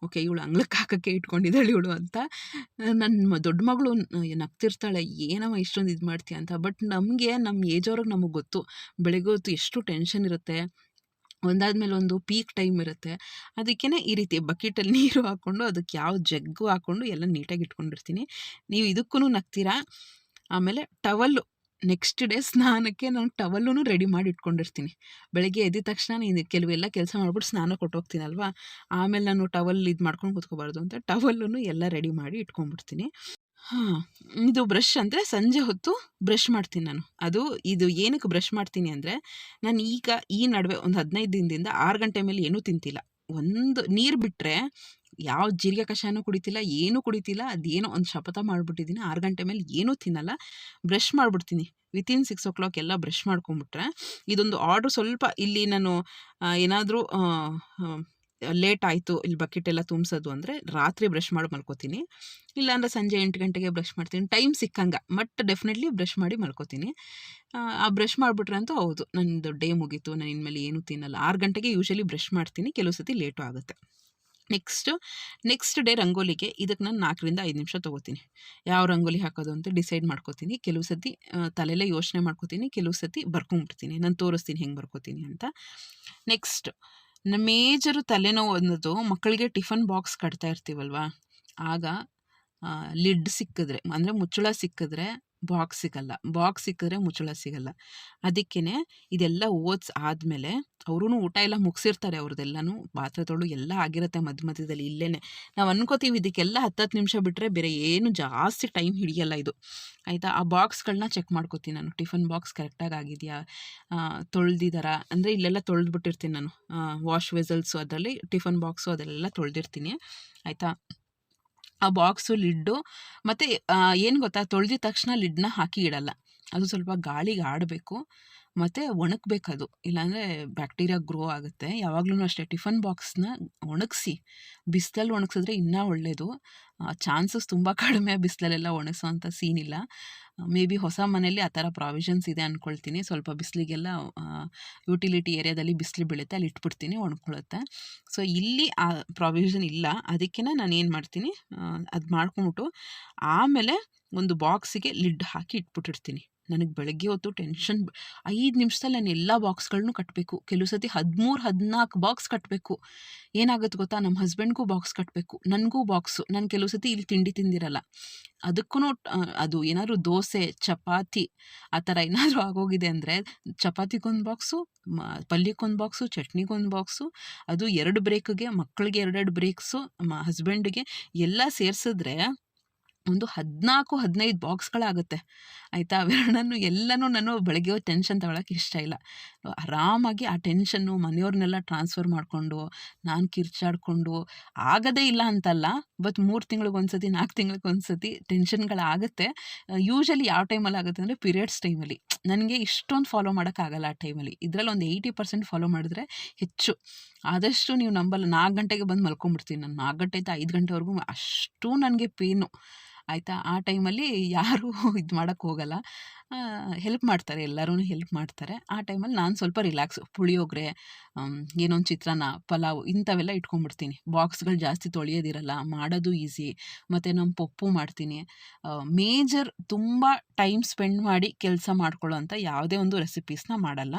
ಓಕೆ, ಇವಳು ಅಂಗ್ಳಕ್ಕೆ ಹಾಕೋಕ್ಕೆ ಇಟ್ಕೊಂಡಿದ್ದಾಳೆ ಇವಳು ಅಂತ. ನನ್ನ ದೊಡ್ಡ ಮಗಳು ನಗ್ತಿರ್ತಾಳೆ, ಏನಮ್ಮ ಇಷ್ಟೊಂದು ಇದು ಮಾಡ್ತೀಯ ಅಂತ. ಬಟ್ ನಮಗೆ ನಮ್ಮ ಏಜ್ ಅವ್ರಿಗೆ ನಮಗೆ ಗೊತ್ತು, ಬೆಳಗ್ಗೆ ಹೊತ್ತು ಎಷ್ಟು ಟೆನ್ಷನ್ ಇರುತ್ತೆ, ಒಂದಾದ್ಮೇಲೆ ಒಂದು ಪೀಕ್ ಟೈಮ್ ಇರುತ್ತೆ. ಅದಕ್ಕೇ ಈ ರೀತಿ ಬಕೆಟಲ್ಲಿ ನೀರು ಹಾಕ್ಕೊಂಡು ಅದಕ್ಕೆ ಯಾವ ಜಗ್ಗು ಹಾಕ್ಕೊಂಡು ಎಲ್ಲ ನೀಟಾಗಿ ಇಟ್ಕೊಂಡಿರ್ತೀನಿ. ನೀವು ಇದಕ್ಕೂ ನಗ್ತೀರಾ. ಆಮೇಲೆ ಟವಲ್ಲು, ನೆಕ್ಸ್ಟ್ ಡೇ ಸ್ನಾನಕ್ಕೆ ನಾನು ಟವಲ್ಲೂ ರೆಡಿ ಮಾಡಿ ಇಟ್ಕೊಂಡಿರ್ತೀನಿ. ಬೆಳಗ್ಗೆ ಎದ್ದ ತಕ್ಷಣ ನೀನು ಕೆಲವೆಲ್ಲ ಕೆಲಸ ಮಾಡ್ಬಿಟ್ಟು ಸ್ನಾನ ಕೊಟ್ಟೋಗ್ತೀನಲ್ವ, ಆಮೇಲೆ ನಾನು ಟವಲ್ ಇದು ಮಾಡ್ಕೊಂಡು ಕೂತ್ಕೋಬಾರ್ದು ಅಂತ ಟವಲ್ಲೂ ಎಲ್ಲ ರೆಡಿ ಮಾಡಿ ಇಟ್ಕೊಂಡ್ಬಿಡ್ತೀನಿ. ಹಾಂ, ಇದು ಬ್ರಷ್ ಅಂದರೆ ಸಂಜೆ ಹೊತ್ತು ಬ್ರಷ್ ಮಾಡ್ತೀನಿ ನಾನು. ಇದು ಏನಕ್ಕೆ ಬ್ರಷ್ ಮಾಡ್ತೀನಿ ಅಂದರೆ, ನಾನು ಈಗ ಈ ನಡುವೆ ಒಂದು 15 ದಿನದಿಂದ 6 ಗಂಟೆ ಮೇಲೆ ಏನೂ ತಿಂತಿಲ್ಲ. ಒಂದು ನೀರು ಬಿಟ್ಟರೆ ಯಾವ ಜೀರಿಗೆ ಕಷಾಯನೂ ಕುಡಿತಿಲ್ಲ, ಏನೂ ಕುಡಿತಿಲ್ಲ. ಅದೇನೋ ಒಂದು ಶಪಥ ಮಾಡಿಬಿಟ್ಟಿದ್ದೀನಿ, 6 ಗಂಟೆ ಮೇಲೆ ಏನೂ ತಿನ್ನಲ್ಲ, ಬ್ರಷ್ ಮಾಡಿಬಿಡ್ತೀನಿ. ವಿತಿನ್ 6 ಎಲ್ಲ ಬ್ರಷ್ ಮಾಡ್ಕೊಂಬಿಟ್ರೆ, ಇದೊಂದು ಆರ್ಡ್ರ್ ಸ್ವಲ್ಪ ಇಲ್ಲಿ ನಾನು ಏನಾದರೂ ಲೇಟ್ ಆಯಿತು ಇಲ್ಲಿ ಬಕೆಟೆಲ್ಲ ತುಂಬಿಸೋದು ಅಂದರೆ ರಾತ್ರಿ ಬ್ರಷ್ ಮಾಡಿ ಮಲ್ಕೋತೀನಿ. ಇಲ್ಲಾಂದರೆ ಸಂಜೆ 8 ಗಂಟೆಗೆ ಬ್ರಷ್ ಮಾಡ್ತೀನಿ, ಟೈಮ್ ಸಿಕ್ಕಂಗೆ. ಬಟ್ ಡೆಫಿನೆಟ್ಲಿ ಬ್ರಷ್ ಮಾಡಿ ಮಲ್ಕೋತೀನಿ. ಆ ಬ್ರಷ್ ಮಾಡಿಬಿಟ್ರೆ ಅಂತೂ ಹೌದು, ನನ್ನದು ಡೇ ಮುಗೀತು, ನಾನು ಇನ್ಮೇಲೆ ಏನೂ ತಿನ್ನಲ್ಲ. 6 ಗಂಟೆಗೆ ಯೂಶಲಿ ಬ್ರಷ್ ಮಾಡ್ತೀನಿ, ಕೆಲವು ಸತಿ ಲೇಟು ಆಗುತ್ತೆ. ನೆಕ್ಸ್ಟ್ ಡೇ ರಂಗೋಲಿಗೆ ಇದಕ್ಕೆ ನಾನು 4 ರಿಂದ 5 ನಿಮಿಷ ತೊಗೋತೀನಿ. ಯಾವ ರಂಗೋಲಿ ಹಾಕೋದು ಅಂತ ಡಿಸೈಡ್ ಮಾಡ್ಕೋತೀನಿ. ಕೆಲವು ಸತಿ ತಲೆಯಲ್ಲೇ ಯೋಚನೆ ಮಾಡ್ಕೋತೀನಿ, ಕೆಲವು ಸತಿ ಬರ್ಕೊಂಬಿಡ್ತೀನಿ. ನಾನು ತೋರಿಸ್ತೀನಿ ಹೆಂಗೆ ಬರ್ಕೋತೀನಿ ಅಂತ. ನೆಕ್ಸ್ಟ್ ಮೇಜರು ತಲೆನೋವು ಅನ್ನೋದು, ಮಕ್ಕಳಿಗೆ ಟಿಫನ್ ಬಾಕ್ಸ್ ಕಟ್ತಾ ಇರ್ತೀವಲ್ವ, ಆಗ ಲಿಡ್ ಸಿಕ್ಕಿದ್ರೆ ಅಂದರೆ ಮುಚ್ಚಳ ಸಿಕ್ಕಿದ್ರೆ ಬಾಕ್ಸ್ ಸಿಗಲ್ಲ, ಬಾಕ್ಸ್ ಸಿಕ್ಕಿದ್ರೆ ಮುಚ್ಚಳ ಸಿಗಲ್ಲ. ಅದಕ್ಕೇ ಇದೆಲ್ಲ ಆದಮೇಲೆ ಅವರೂ ಊಟ ಎಲ್ಲ ಮುಗಿಸಿರ್ತಾರೆ, ಅವ್ರದ್ದೆಲ್ಲನೂ ಪಾತ್ರೆ ತೊಳೆದು ಎಲ್ಲ ಆಗಿರುತ್ತೆ ಮಧ್ಯದಲ್ಲಿ. ಇಲ್ಲೇ ನಾವು ಅನ್ಕೋತೀವಿ ಇದಕ್ಕೆಲ್ಲ 10 ನಿಮಿಷ ಬಿಟ್ಟರೆ ಬೇರೆ ಏನು ಜಾಸ್ತಿ ಟೈಮ್ ಹಿಡಿಯಲ್ಲ ಇದು, ಆಯಿತಾ. ಆ ಬಾಕ್ಸ್ಗಳನ್ನ ಚೆಕ್ ಮಾಡ್ಕೋತೀನಿ ನಾನು, ಟಿಫನ್ ಬಾಕ್ಸ್ ಕರೆಕ್ಟಾಗಿ ಆಗಿದೆಯಾ, ತೊಳೆದಿದ್ದಾರಾ ಅಂದರೆ ಇಲ್ಲೆಲ್ಲ ತೊಳೆದ್ಬಿಟ್ಟಿರ್ತೀನಿ ನಾನು. ವಾಶ್ ವೆಸಲ್ಸು ಅದರಲ್ಲಿ ಟಿಫನ್ ಬಾಕ್ಸು ಅದೆಲ್ಲ ತೊಳೆದಿರ್ತೀನಿ, ಆಯಿತಾ. ಆ ಬಾಕ್ಸು ಲಿಡ್ಡು ಮತ್ತು ಏನು ಗೊತ್ತಾ, ತೊಳೆದಿದ ತಕ್ಷಣ ಲಿಡ್ನ ಹಾಕಿ ಇಡಲ್ಲ. ಅದು ಸ್ವಲ್ಪ ಗಾಳಿಗೆ ಆಡಬೇಕು ಮತ್ತು ಒಣಗಬೇಕದು, ಇಲ್ಲಾಂದರೆ ಬ್ಯಾಕ್ಟೀರಿಯಾ ಗ್ರೋ ಆಗುತ್ತೆ. ಯಾವಾಗಲೂ ಅಷ್ಟೇ ಟಿಫನ್ ಬಾಕ್ಸ್ನ ಒಣಗಿಸಿ, ಬಿಸಿಲಲ್ಲಿ ಒಣಗಿಸಿದ್ರೆ ಇನ್ನೂ ಒಳ್ಳೆಯದು. ಚಾನ್ಸಸ್ ತುಂಬ ಕಡಿಮೆ ಬಿಸಿಲಲ್ಲೆಲ್ಲ ಒಣಗಿಸೋವಂಥ ಸೀನಿಲ್ಲ. ಮೇ ಬಿ ಹೊಸ ಮನೆಯಲ್ಲಿ ಆ ಥರ ಪ್ರಾವಿಷನ್ಸ್ ಇದೆ ಅಂದ್ಕೊಳ್ತೀನಿ. ಸ್ವಲ್ಪ ಬಿಸಿಲಿಗೆಲ್ಲ ಯುಟಿಲಿಟಿ ಏರಿಯಾದಲ್ಲಿ ಬಿಸಿಲು ಬೀಳುತ್ತೆ, ಅಲ್ಲಿ ಇಟ್ಬಿಡ್ತೀನಿ, ಒಣಕೊಳ್ಳುತ್ತೆ. ಸೊ ಇಲ್ಲಿ ಆ ಪ್ರಾವಿಷನ್ ಇಲ್ಲ, ಅದಕ್ಕೆ ನಾನು ಏನು ಮಾಡ್ತೀನಿ, ಅದು ಮಾಡ್ಕೊಂಬಿಟ್ಟು ಆಮೇಲೆ ಒಂದು ಬಾಕ್ಸಿಗೆ ಲಿಡ್ ಹಾಕಿ ಇಟ್ಬಿಟ್ಟಿರ್ತೀನಿ. ನನಗೆ ಬೆಳಗ್ಗೆ ಹೊತ್ತು ಟೆನ್ಷನ್, 5 ನಿಮಿಷದಲ್ಲಿ ನಾನು ಎಲ್ಲ ಬಾಕ್ಸ್ಗಳನ್ನೂ ಕಟ್ಟಬೇಕು. ಕೆಲವು ಸತಿ 13-14 ಬಾಕ್ಸ್ ಕಟ್ಟಬೇಕು. ಏನಾಗುತ್ತೆ ಗೊತ್ತಾ, ನಮ್ಮ ಹಸ್ಬೆಂಡ್ಗೂ ಬಾಕ್ಸ್ ಕಟ್ಟಬೇಕು, ನನಗೂ ಬಾಕ್ಸು. ನಾನು ಕೆಲವು ಸತಿ ಇಲ್ಲಿ ತಿಂಡಿ ತಿಂದಿರಲ್ಲ, ಅದಕ್ಕೂ ಅದು ಏನಾದ್ರು ದೋಸೆ ಚಪಾತಿ ಆ ಥರ ಏನಾದರೂ ಆಗೋಗಿದೆ ಅಂದರೆ, ಚಪಾತಿಗೊಂದು ಬಾಕ್ಸು, ಪಲ್ಯಕ್ಕೊಂದು ಬಾಕ್ಸು, ಚಟ್ನಿಗೊಂದು ಬಾಕ್ಸು, ಅದು 2 ಬ್ರೇಕ್ಗೆ, ಮಕ್ಕಳಿಗೆ 2 ಬ್ರೇಕ್ಸು, ಹಸ್ಬೆಂಡಿಗೆ ಎಲ್ಲ ಸೇರಿಸಿದ್ರೆ ಒಂದು 14-15 ಬಾಕ್ಸ್ಗಳಾಗುತ್ತೆ, ಆಯಿತಾ. ಅವೆರಡನ್ನು ಎಲ್ಲನೂ ನಾನು ಬೆಳಗ್ಗೆ ಟೆನ್ಷನ್ ತಗೊಳ್ಳೋಕೆ ಇಷ್ಟ ಇಲ್ಲ. ಆರಾಮಾಗಿ ಆ ಟೆನ್ಷನ್ನು ಮನೆಯವ್ರನ್ನೆಲ್ಲ ಟ್ರಾನ್ಸ್ಫರ್ ಮಾಡಿಕೊಂಡು ನಾನು ಕಿರ್ಚಾಡಿಕೊಂಡು, ಆಗೋದೇ ಇಲ್ಲ ಅಂತಲ್ಲ, ಬಟ್ 3 ತಿಂಗಳಿಗೊಂದ್ಸತಿ 4 ತಿಂಗಳಿಗೊಂದ್ಸತಿ ಟೆನ್ಷನ್ಗಳಾಗುತ್ತೆ. ಯೂಶಲಿ ಯಾವ ಟೈಮಲ್ಲಿ ಆಗುತ್ತೆ ಅಂದರೆ ಪೀರಿಯಡ್ಸ್ ಟೈಮಲ್ಲಿ. ನನಗೆ ಇಷ್ಟೊಂದು ಫಾಲೋ ಮಾಡೋಕ್ಕಾಗಲ್ಲ ಆ ಟೈಮಲ್ಲಿ. ಇದರಲ್ಲಿ ಒಂದು 80% ಫಾಲೋ ಮಾಡಿದ್ರೆ ಹೆಚ್ಚು. ಆದಷ್ಟು ನೀವು ನಂಬಲ್ಲ, 4 ಗಂಟೆಗೆ ಬಂದು ಮಲ್ಕೊಂಬಿಡ್ತೀನಿ ನಾನು. 4 ಗಂಟೆಯಿಂದ 5 ಗಂಟೆವರೆಗೂ ಅಷ್ಟು ನನಗೆ ಪೇನು, ಆಯಿತಾ. ಆ ಟೈಮಲ್ಲಿ ಯಾರೂ ಇದು ಮಾಡೋಕ್ಕೆ ಹೋಗಲ್ಲ, ಹೆಲ್ಪ್ ಮಾಡ್ತಾರೆ, ಎಲ್ಲರೂ ಹೆಲ್ಪ್ ಮಾಡ್ತಾರೆ. ಆ ಟೈಮಲ್ಲಿ ನಾನು ಸ್ವಲ್ಪ ರಿಲ್ಯಾಕ್ಸು, ಪುಳಿಯೋಗರೆ, ಏನೊಂದು ಚಿತ್ರಾನ್ನ, ಪಲಾವು ಇಂಥವೆಲ್ಲ ಇಟ್ಕೊಂಡ್ಬಿಡ್ತೀನಿ. ಬಾಕ್ಸ್ಗಳು ಜಾಸ್ತಿ ತೊಳೆಯೋದಿರಲ್ಲ, ಮಾಡೋದು ಈಸಿ. ಮತ್ತು ನಾನು ಪಪ್ಪು ಮಾಡ್ತೀನಿ. ಮೇಜರ್ ತುಂಬ ಟೈಮ್ ಸ್ಪೆಂಡ್ ಮಾಡಿ ಕೆಲಸ ಮಾಡ್ಕೊಳ್ಳೋ ಅಂಥ ಯಾವುದೇ ಒಂದು ರೆಸಿಪೀಸ್ನ ಮಾಡಲ್ಲ.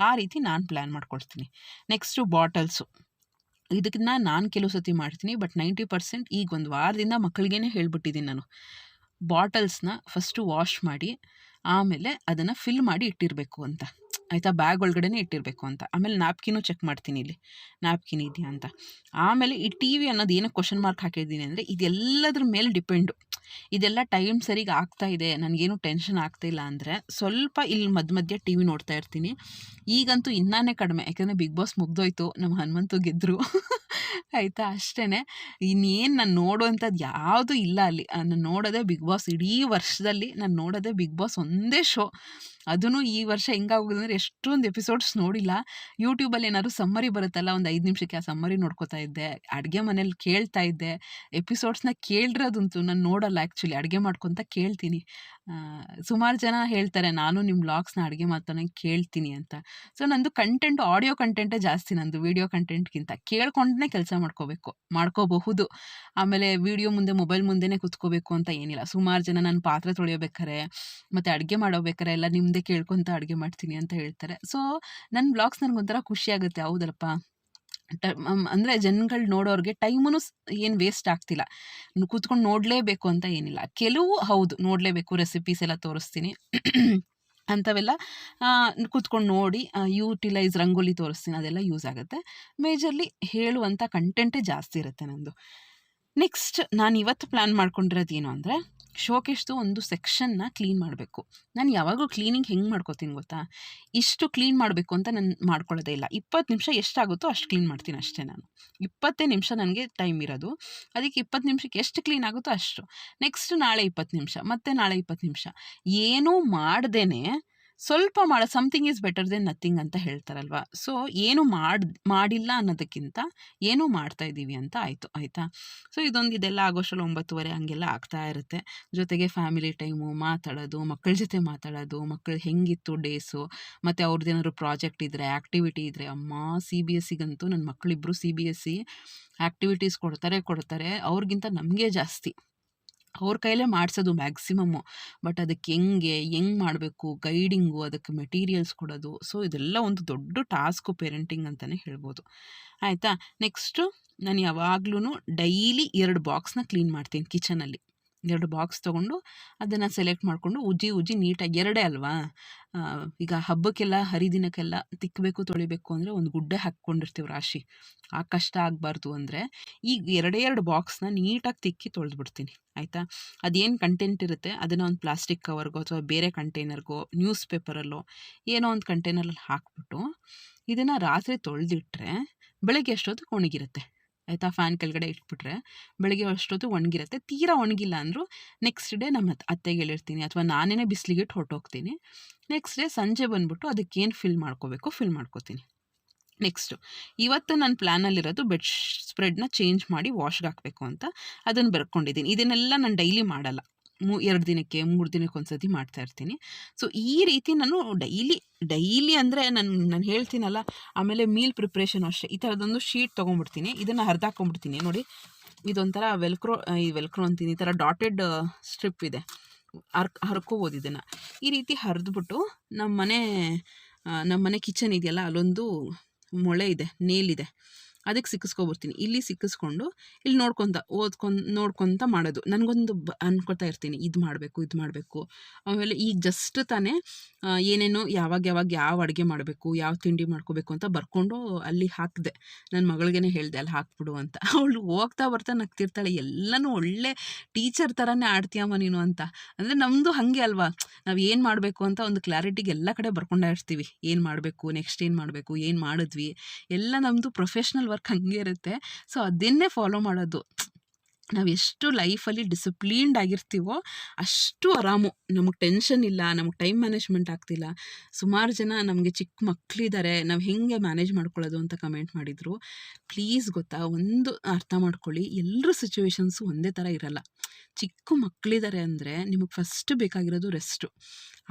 ಆ ರೀತಿ ನಾನು ಪ್ಲ್ಯಾನ್ ಮಾಡ್ಕೊಳ್ತೀನಿ. ನೆಕ್ಸ್ಟು ಬಾಟಲ್ಸು, ಇದನ್ನ ನಾನು ಕೆಲವು ಸತಿ ಮಾಡ್ತೀನಿ, ಬಟ್ 90% ಈಗ ಒಂದು ವಾರದಿಂದ ಮಕ್ಕಳಿಗೇ ಹೇಳ್ಬಿಟ್ಟಿದ್ದೀನಿ ನಾನು. ಬಾಟಲ್ಸ್ನ ಫಸ್ಟು ವಾಶ್ ಮಾಡಿ ಆಮೇಲೆ ಅದನ್ನು ಫಿಲ್ ಮಾಡಿ ಇಟ್ಟಿರಬೇಕು ಅಂತ, ಆಯಿತಾ. ಬ್ಯಾಗ್ ಒಳಗಡೆನೇ ಇಟ್ಟಿರಬೇಕು ಅಂತ. ಆಮೇಲೆ ನ್ಯಾಪ್ಕಿನೂ ಚೆಕ್ ಮಾಡ್ತೀನಿ, ಇಲ್ಲಿ ನ್ಯಾಪ್ಕಿನ್ ಇದೆಯಾ ಅಂತ. ಆಮೇಲೆ ಈ ಟಿ ವಿ ಅನ್ನೋದು ಏನಕ್ಕೆ ಕ್ವಶನ್ ಮಾರ್ಕ್ ಹಾಕಿದ್ದೀನಿ ಅಂದರೆ, ಇದೆಲ್ಲದ್ರ ಮೇಲೆ ಡಿಪೆಂಡು. ಇದೆಲ್ಲ ಟೈಮ್ ಸರಿಗೆ ಆಗ್ತಾ ಇದೆ, ನನಗೇನು ಟೆನ್ಷನ್ ಆಗ್ತಾಯಿಲ್ಲ ಅಂದರೆ ಸ್ವಲ್ಪ ಇಲ್ಲಿ ಮಧ್ಯೆ ಟಿ ವಿ ನೋಡ್ತಾ ಇರ್ತೀನಿ. ಈಗಂತೂ ಇನ್ನೂ ಕಡಿಮೆ, ಯಾಕೆಂದರೆ ಬಿಗ್ ಬಾಸ್ ಮುಗ್ದೋಯ್ತು, ನಮ್ಮ ಹನುಮಂತು ಗೆದ್ದರು. ಆಯಿತಾ ಅಷ್ಟೇ. ಇನ್ನೇನು ನಾನು ನೋಡುವಂಥದ್ದು ಯಾವುದೂ ಇಲ್ಲ ಅಲ್ಲಿ. ನಾನು ನೋಡೋದೇ ಬಿಗ್ ಬಾಸ್. ಇಡೀ ವರ್ಷದಲ್ಲಿ ನಾನು ನೋಡೋದೇ ಬಿಗ್ ಬಾಸ್ ಒಂದೇ ಶೋ. ಅದೂ ಈ ವರ್ಷ ಹೆಂಗಾಗೋದಂದ್ರೆ ಎಷ್ಟೊಂದು ಎಪಿಸೋಡ್ಸ್ ನೋಡಿಲ್ಲ. ಯೂಟ್ಯೂಬಲ್ಲಿ ಏನಾದ್ರು ಸಮ್ಮರಿ ಬರುತ್ತಲ್ಲ, ಒಂದು 5 ನಿಮಿಷಕ್ಕೆ ಆ ಸಮ್ಮರಿ ನೋಡ್ಕೋತಾ ಇದ್ದೆ. ಅಡುಗೆ ಮನೇಲಿ ಕೇಳ್ತಾ ಇದ್ದೆ. ಎಪಿಸೋಡ್ಸ್ನ ಕೇಳಿರೋದಂತೂ ನಾನು ನೋಡಲ್ಲ ಆ್ಯಕ್ಚುಲಿ, ಅಡುಗೆ ಮಾಡ್ಕೊತ ಕೇಳ್ತೀನಿ. ಸುಮಾರು ಜನ ಹೇಳ್ತಾರೆ ನಾನು ನಿಮ್ಮ ವ್ಲಾಗ್ಸ್ನ ಅಡುಗೆ ಮಾಡ್ತಾನೆ ಕೇಳ್ತೀನಿ ಅಂತ. ಸೊ ನಂದು ಕಂಟೆಂಟ್ ಆಡಿಯೋ ಕಂಟೆಂಟೇ ಜಾಸ್ತಿ, ನಂದು ವೀಡಿಯೋ ಕಂಟೆಂಟ್ಗಿಂತ. ಕೇಳ್ಕೊಂಡೇ ಕೆಲಸ ಮಾಡ್ಕೋಬಹುದು. ಆಮೇಲೆ ವೀಡಿಯೋ ಮುಂದೆ ಮೊಬೈಲ್ ಮುಂದೆನೇ ಕೂತ್ಕೋಬೇಕು ಅಂತ ಏನಿಲ್ಲ. ಸುಮಾರು ಜನ ನಾನು ಪಾತ್ರೆ ತೊಳೆಯೋಬೇಕಾರೆ ಮತ್ತು ಅಡುಗೆ ಮಾಡೋಬೇಕಾರೆ ಎಲ್ಲ ನಿಮ್ಮದೇ ಕೇಳ್ಕೊತ ಅಡುಗೆ ಮಾಡ್ತೀನಿ ಅಂತ ಹೇಳ್ತಾರೆ. ಸೊ ನನ್ನ ವ್ಲಾಗ್ಸ್ ನನಗೊಂಥರ ಖುಷಿ ಆಗುತ್ತೆ. ಹೌದಲ್ಲಪ್ಪ, ಅಂದರೆ ಜನಗಳು ನೋಡೋರಿಗೆ ಟೈಮೂ ಏನು ವೇಸ್ಟ್ ಆಗ್ತಿಲ್ಲ. ಕೂತ್ಕೊಂಡು ನೋಡಲೇಬೇಕು ಅಂತ ಏನಿಲ್ಲ. ಕೆಲವು ಹೌದು ನೋಡಲೇಬೇಕು, ರೆಸಿಪೀಸ್ ಎಲ್ಲ ತೋರಿಸ್ತೀನಿ ಅಂಥವೆಲ್ಲ ಕೂತ್ಕೊಂಡು ನೋಡಿ ಯೂಟಿಲೈಸ್ ರಂಗೋಲಿ ತೋರಿಸ್ತೀನಿ, ಅದೆಲ್ಲ ಯೂಸ್ ಆಗುತ್ತೆ. ಮೇಜರ್ಲಿ ಹೇಳುವಂಥ ಕಂಟೆಂಟೇ ಜಾಸ್ತಿ ಇರುತ್ತೆ ನಂದು. ನೆಕ್ಸ್ಟ್ ನಾನು ಇವತ್ತು ಪ್ಲ್ಯಾನ್ ಮಾಡ್ಕೊಂಡಿರೋದು ಏನು ಅಂದರೆ, ಶೋಕೇಶ್ದು ಒಂದು ಸೆಕ್ಷನ್ನ ಕ್ಲೀನ್ ಮಾಡಬೇಕು. ನಾನು ಯಾವಾಗಲೂ ಕ್ಲೀನಿಂಗ್ ಹೆಂಗೆ ಮಾಡ್ಕೋತೀನಿ ಗೊತ್ತಾ, ಇಷ್ಟು ಕ್ಲೀನ್ ಮಾಡಬೇಕು ಅಂತ ನಾನು ಮಾಡ್ಕೊಳ್ಳೋದೇ ಇಲ್ಲ. 20 ನಿಮಿಷ ಎಷ್ಟಾಗುತ್ತೋ ಅಷ್ಟು ಕ್ಲೀನ್ ಮಾಡ್ತೀನಿ ಅಷ್ಟೇ. ನಾನು 20 ನಿಮಿಷ ನನಗೆ ಟೈಮ್ ಇರೋದು. ಅದಕ್ಕೆ 20 ನಿಮಿಷಕ್ಕೆ ಎಷ್ಟು ಕ್ಲೀನ್ ಆಗುತ್ತೋ ಅಷ್ಟು. ನೆಕ್ಸ್ಟ್ ನಾಳೆ 20 ನಿಮಿಷ, ಮತ್ತು ನಾಳೆ 20 ನಿಮಿಷ. ಏನೂ ಮಾಡ್ದೇ ಸ್ವಲ್ಪ something is better than nothing ಅಂತ ಹೇಳ್ತಾರಲ್ವ. ಸೊ ಏನು ಮಾಡಿಲ್ಲ ಅನ್ನೋದಕ್ಕಿಂತ ಏನೂ ಮಾಡ್ತಾ ಇದ್ದೀವಿ ಅಂತ ಆಯಿತಾ. ಸೊ ಇದೆಲ್ಲ ಆಗೋಷ್ಟರಲ್ಲಿ 9:30 ಹಂಗೆಲ್ಲ ಆಗ್ತಾ ಇರುತ್ತೆ. ಜೊತೆಗೆ ಫ್ಯಾಮಿಲಿ ಟೈಮು, ಮಾತಾಡೋದು, ಮಕ್ಕಳ ಜೊತೆ ಮಾತಾಡೋದು, ಮಕ್ಕಳು ಹೆಂಗಿತ್ತು ಡೇಸು, ಮತ್ತು ಅವ್ರದ್ದೇನಾದ್ರು ಪ್ರಾಜೆಕ್ಟ್ ಇದ್ದರೆ, ಆ್ಯಕ್ಟಿವಿಟಿ ಇದ್ದರೆ. ಅಮ್ಮ CBSEಗಂತೂ ನನ್ನ ಮಕ್ಕಳಿಬ್ಬರು CBSE ಆ್ಯಕ್ಟಿವಿಟೀಸ್ ಕೊಡ್ತಾರೆ. ಅವ್ರಿಗಿಂತ ನಮಗೆ ಜಾಸ್ತಿ. ಅವ್ರ ಕೈಲೇ ಮಾಡಿಸೋದು ಮ್ಯಾಕ್ಸಿಮಮ್ಮು. ಬಟ್ ಅದಕ್ಕೆ ಹೆಂಗೆ ಮಾಡಬೇಕು, ಗೈಡಿಂಗು, ಅದಕ್ಕೆ ಮೆಟೀರಿಯಲ್ಸ್ ಕೊಡೋದು. ಸೊ ಇದೆಲ್ಲ ಒಂದು ದೊಡ್ಡ ಟಾಸ್ಕು ಪೇರೆಂಟಿಂಗ್ ಅಂತಲೇ ಹೇಳ್ಬೋದು. ಆಯಿತಾ. ನೆಕ್ಸ್ಟು ನಾನು ಯಾವಾಗ್ಲೂ ಡೈಲಿ 2 ಬಾಕ್ಸ್ನ ಕ್ಲೀನ್ ಮಾಡ್ತೀನಿ ಕಿಚನಲ್ಲಿ. 2 ಬಾಕ್ಸ್ ತೊಗೊಂಡು ಅದನ್ನು ಸೆಲೆಕ್ಟ್ ಮಾಡಿಕೊಂಡು ಉಜ್ಜಿ ನೀಟಾಗಿ, 2 ಅಲ್ವಾ. ಈಗ ಹಬ್ಬಕ್ಕೆಲ್ಲ ಹರಿದಿನಕ್ಕೆಲ್ಲ ತಿಕ್ಕಬೇಕು, ತೊಳಿಬೇಕು ಅಂದರೆ ಒಂದು ಗುಡ್ಡೆ ಹಾಕ್ಕೊಂಡಿರ್ತೀವಿ ರಾಶಿ. ಆ ಕಷ್ಟ ಆಗಬಾರ್ದು ಅಂದರೆ ಈಗ 2 ಬಾಕ್ಸ್ನ ನೀಟಾಗಿ ತಿಕ್ಕಿ ತೊಳೆದ್ಬಿಡ್ತೀನಿ. ಆಯಿತಾ. ಅದೇನು ಕಂಟೆಂಟ್ ಇರುತ್ತೆ ಅದನ್ನು ಒಂದು ಪ್ಲಾಸ್ಟಿಕ್ ಕವರ್ಗೋ ಅಥವಾ ಬೇರೆ ಕಂಟೈನರ್ಗೋ, ನ್ಯೂಸ್ ಪೇಪರಲ್ಲೋ ಏನೋ ಒಂದು ಕಂಟೈನರಲ್ಲಿ ಹಾಕ್ಬಿಟ್ಟು ಇದನ್ನು ರಾತ್ರಿ ತೊಳೆದಿಟ್ರೆ ಬೆಳಗ್ಗೆ ಅಷ್ಟೊತ್ತಿಗೆ ಒಣಗಿರುತ್ತೆ. ಆಯಿತಾ. ಫ್ಯಾನ್ ಕೆಳಗಡೆ ಇಟ್ಬಿಟ್ರೆ ಬೆಳಗ್ಗೆ ಅಷ್ಟೊತ್ತಿಗೆ ಒಣಗಿರುತ್ತೆ. ತೀರಾ ಒಣಗಿಲ್ಲ ಅಂದರೂ ನೆಕ್ಸ್ಟ್ ಡೇ ನಮ್ಮ ಅತ್ತೆಗೆ ಹೇಳಿರ್ತೀನಿ, ಅಥವಾ ನಾನೇ ಬಿಸಿಲಿಗಿಟ್ಟು ಹೊರಟೋಗ್ತೀನಿ. ನೆಕ್ಸ್ಟ್ ಡೇ ಸಂಜೆ ಬಂದುಬಿಟ್ಟು ಅದಕ್ಕೇನು ಫಿಲ್ ಮಾಡ್ಕೋತೀನಿ. ನೆಕ್ಸ್ಟು ಇವತ್ತು ನನ್ನ ಪ್ಲ್ಯಾನಲ್ಲಿರೋದು ಬೆಡ್ ಸ್ಪ್ರೆಡ್ನ ಚೇಂಜ್ ಮಾಡಿ ವಾಶ್ಗೆ ಹಾಕಬೇಕು ಅಂತ. ಅದನ್ನು ಬರ್ಕೊಂಡಿದ್ದೀನಿ. ಇದನ್ನೆಲ್ಲ ನಾನು ಡೈಲಿ ಮಾಡಲ್ಲ, 2 ದಿನಕ್ಕೆ 3 ದಿನಕ್ಕೆ ಒಂದ್ಸತಿ ಮಾಡ್ತಾಯಿರ್ತೀನಿ. ಸೊ ಈ ರೀತಿ ನಾನು ಡೈಲಿ ಅಂದರೆ ನಾನು ಹೇಳ್ತೀನಲ್ಲ. ಆಮೇಲೆ ಮೀಲ್ ಪ್ರಿಪ್ರೇಷನ್ ಅಷ್ಟೇ. ಈ ಥರದೊಂದು ಶೀಟ್ ತೊಗೊಂಡ್ಬಿಡ್ತೀನಿ, ಇದನ್ನು ಹರಿದಾಕೊಂಡ್ಬಿಡ್ತೀನಿ. ನೋಡಿ, ಇದೊಂಥರ ವೆಲ್ಕ್ರೋ ಅಂತೀನಿ, ಈ ಥರ ಡಾಟೆಡ್ ಸ್ಟ್ರಿಪ್ ಇದೆ, ಹರ್ಕೋಬೋದು ಇದನ್ನು. ಈ ರೀತಿ ಹರಿದ್ಬಿಟ್ಟು ನಮ್ಮ ಮನೆ ಕಿಚನ್ ಇದೆಯಲ್ಲ, ಅಲ್ಲೊಂದು ಮೊಳೆ ಇದೆ, ನೇಲಿದೆ, ಅದಕ್ಕೆ ಸಿಕ್ಕಿಸ್ಕೊಬಿಡ್ತೀನಿ. ಇಲ್ಲಿ ಸಿಕ್ಕಿಸ್ಕೊಂಡು ಇಲ್ಲಿ ನೋಡ್ಕೊತ ಮಾಡೋದು. ನನಗೊಂದು ಅನ್ಕೊತಾ ಇರ್ತೀನಿ, ಇದು ಮಾಡಬೇಕು. ಆಮೇಲೆ ಈಗ ಜಸ್ಟ್ ತಾನೇ ಏನೇನು ಯಾವಾಗ ಯಾವ ಅಡುಗೆ ಮಾಡಬೇಕು, ಯಾವ ತಿಂಡಿ ಮಾಡ್ಕೋಬೇಕು ಅಂತ ಬರ್ಕೊಂಡು ಅಲ್ಲಿ ಹಾಕಿದೆ. ನನ್ನ ಮಗಳಿಗೇ ಹೇಳಿದೆ ಅಲ್ಲಿ ಹಾಕ್ಬಿಡು ಅಂತ. ಅವಳು ಹೋಗ್ತಾ ಬರ್ತಾ ನಗ್ತಿರ್ತಾಳೆ, ಎಲ್ಲನೂ ಒಳ್ಳೆ ಟೀಚರ್ ಥರನೇ ಆಡ್ತೀಯಮ್ಮ ನೀನು ಅಂತ. ಅಂದರೆ ನಮ್ಮದು ಹಾಗೆ ಅಲ್ವಾ, ನಾವು ಏನು ಮಾಡಬೇಕು ಅಂತ ಒಂದು ಕ್ಲಾರಿಟಿಗೆ ಎಲ್ಲ ಕಡೆ ಬರ್ಕೊಂಡೇ ಇರ್ತೀವಿ. ಏನು ಮಾಡಬೇಕು, ನೆಕ್ಸ್ಟ್ ಏನು ಮಾಡಬೇಕು, ಏನು ಮಾಡಿದ್ವಿ, ಎಲ್ಲ ನಮ್ಮದು ಪ್ರೊಫೆಷ್ನಲ್ ವರ್ಕ್ ಹಂಗೆ ಇರುತ್ತೆ. ಸೊ ಅದನ್ನೇ ಫಾಲೋ ಮಾಡೋದು. ನಾವು ಎಷ್ಟು ಲೈಫಲ್ಲಿ ಡಿಸಿಪ್ಲೀನ್ಡ್ ಆಗಿರ್ತೀವೋ ಅಷ್ಟು ಆರಾಮು. ನಮಗೆ ಟೆನ್ಷನ್ ಇಲ್ಲ, ನಮಗೆ ಟೈಮ್ ಮ್ಯಾನೇಜ್ಮೆಂಟ್ ಆಗ್ತಿಲ್ಲ. ಸುಮಾರು ಜನ ನಮಗೆ ಚಿಕ್ಕ ಮಕ್ಕಳಿದ್ದಾರೆ, ನಾವು ಹೆಂಗೆ ಮ್ಯಾನೇಜ್ ಮಾಡ್ಕೊಳ್ಳೋದು ಅಂತ ಕಮೆಂಟ್ ಮಾಡಿದರು. ಪ್ಲೀಸ್ ಗೊತ್ತಾ, ಒಂದು ಅರ್ಥ ಮಾಡ್ಕೊಳ್ಳಿ, ಎಲ್ಲರ ಸಿಚುವೇಶನ್ಸು ಒಂದೇ ಥರ ಇರಲ್ಲ. ಚಿಕ್ಕ ಮಕ್ಕಳಿದ್ದಾರೆ ಅಂದರೆ ನಿಮಗೆ ಫಸ್ಟ್ ಬೇಕಾಗಿರೋದು ರೆಸ್ಟು.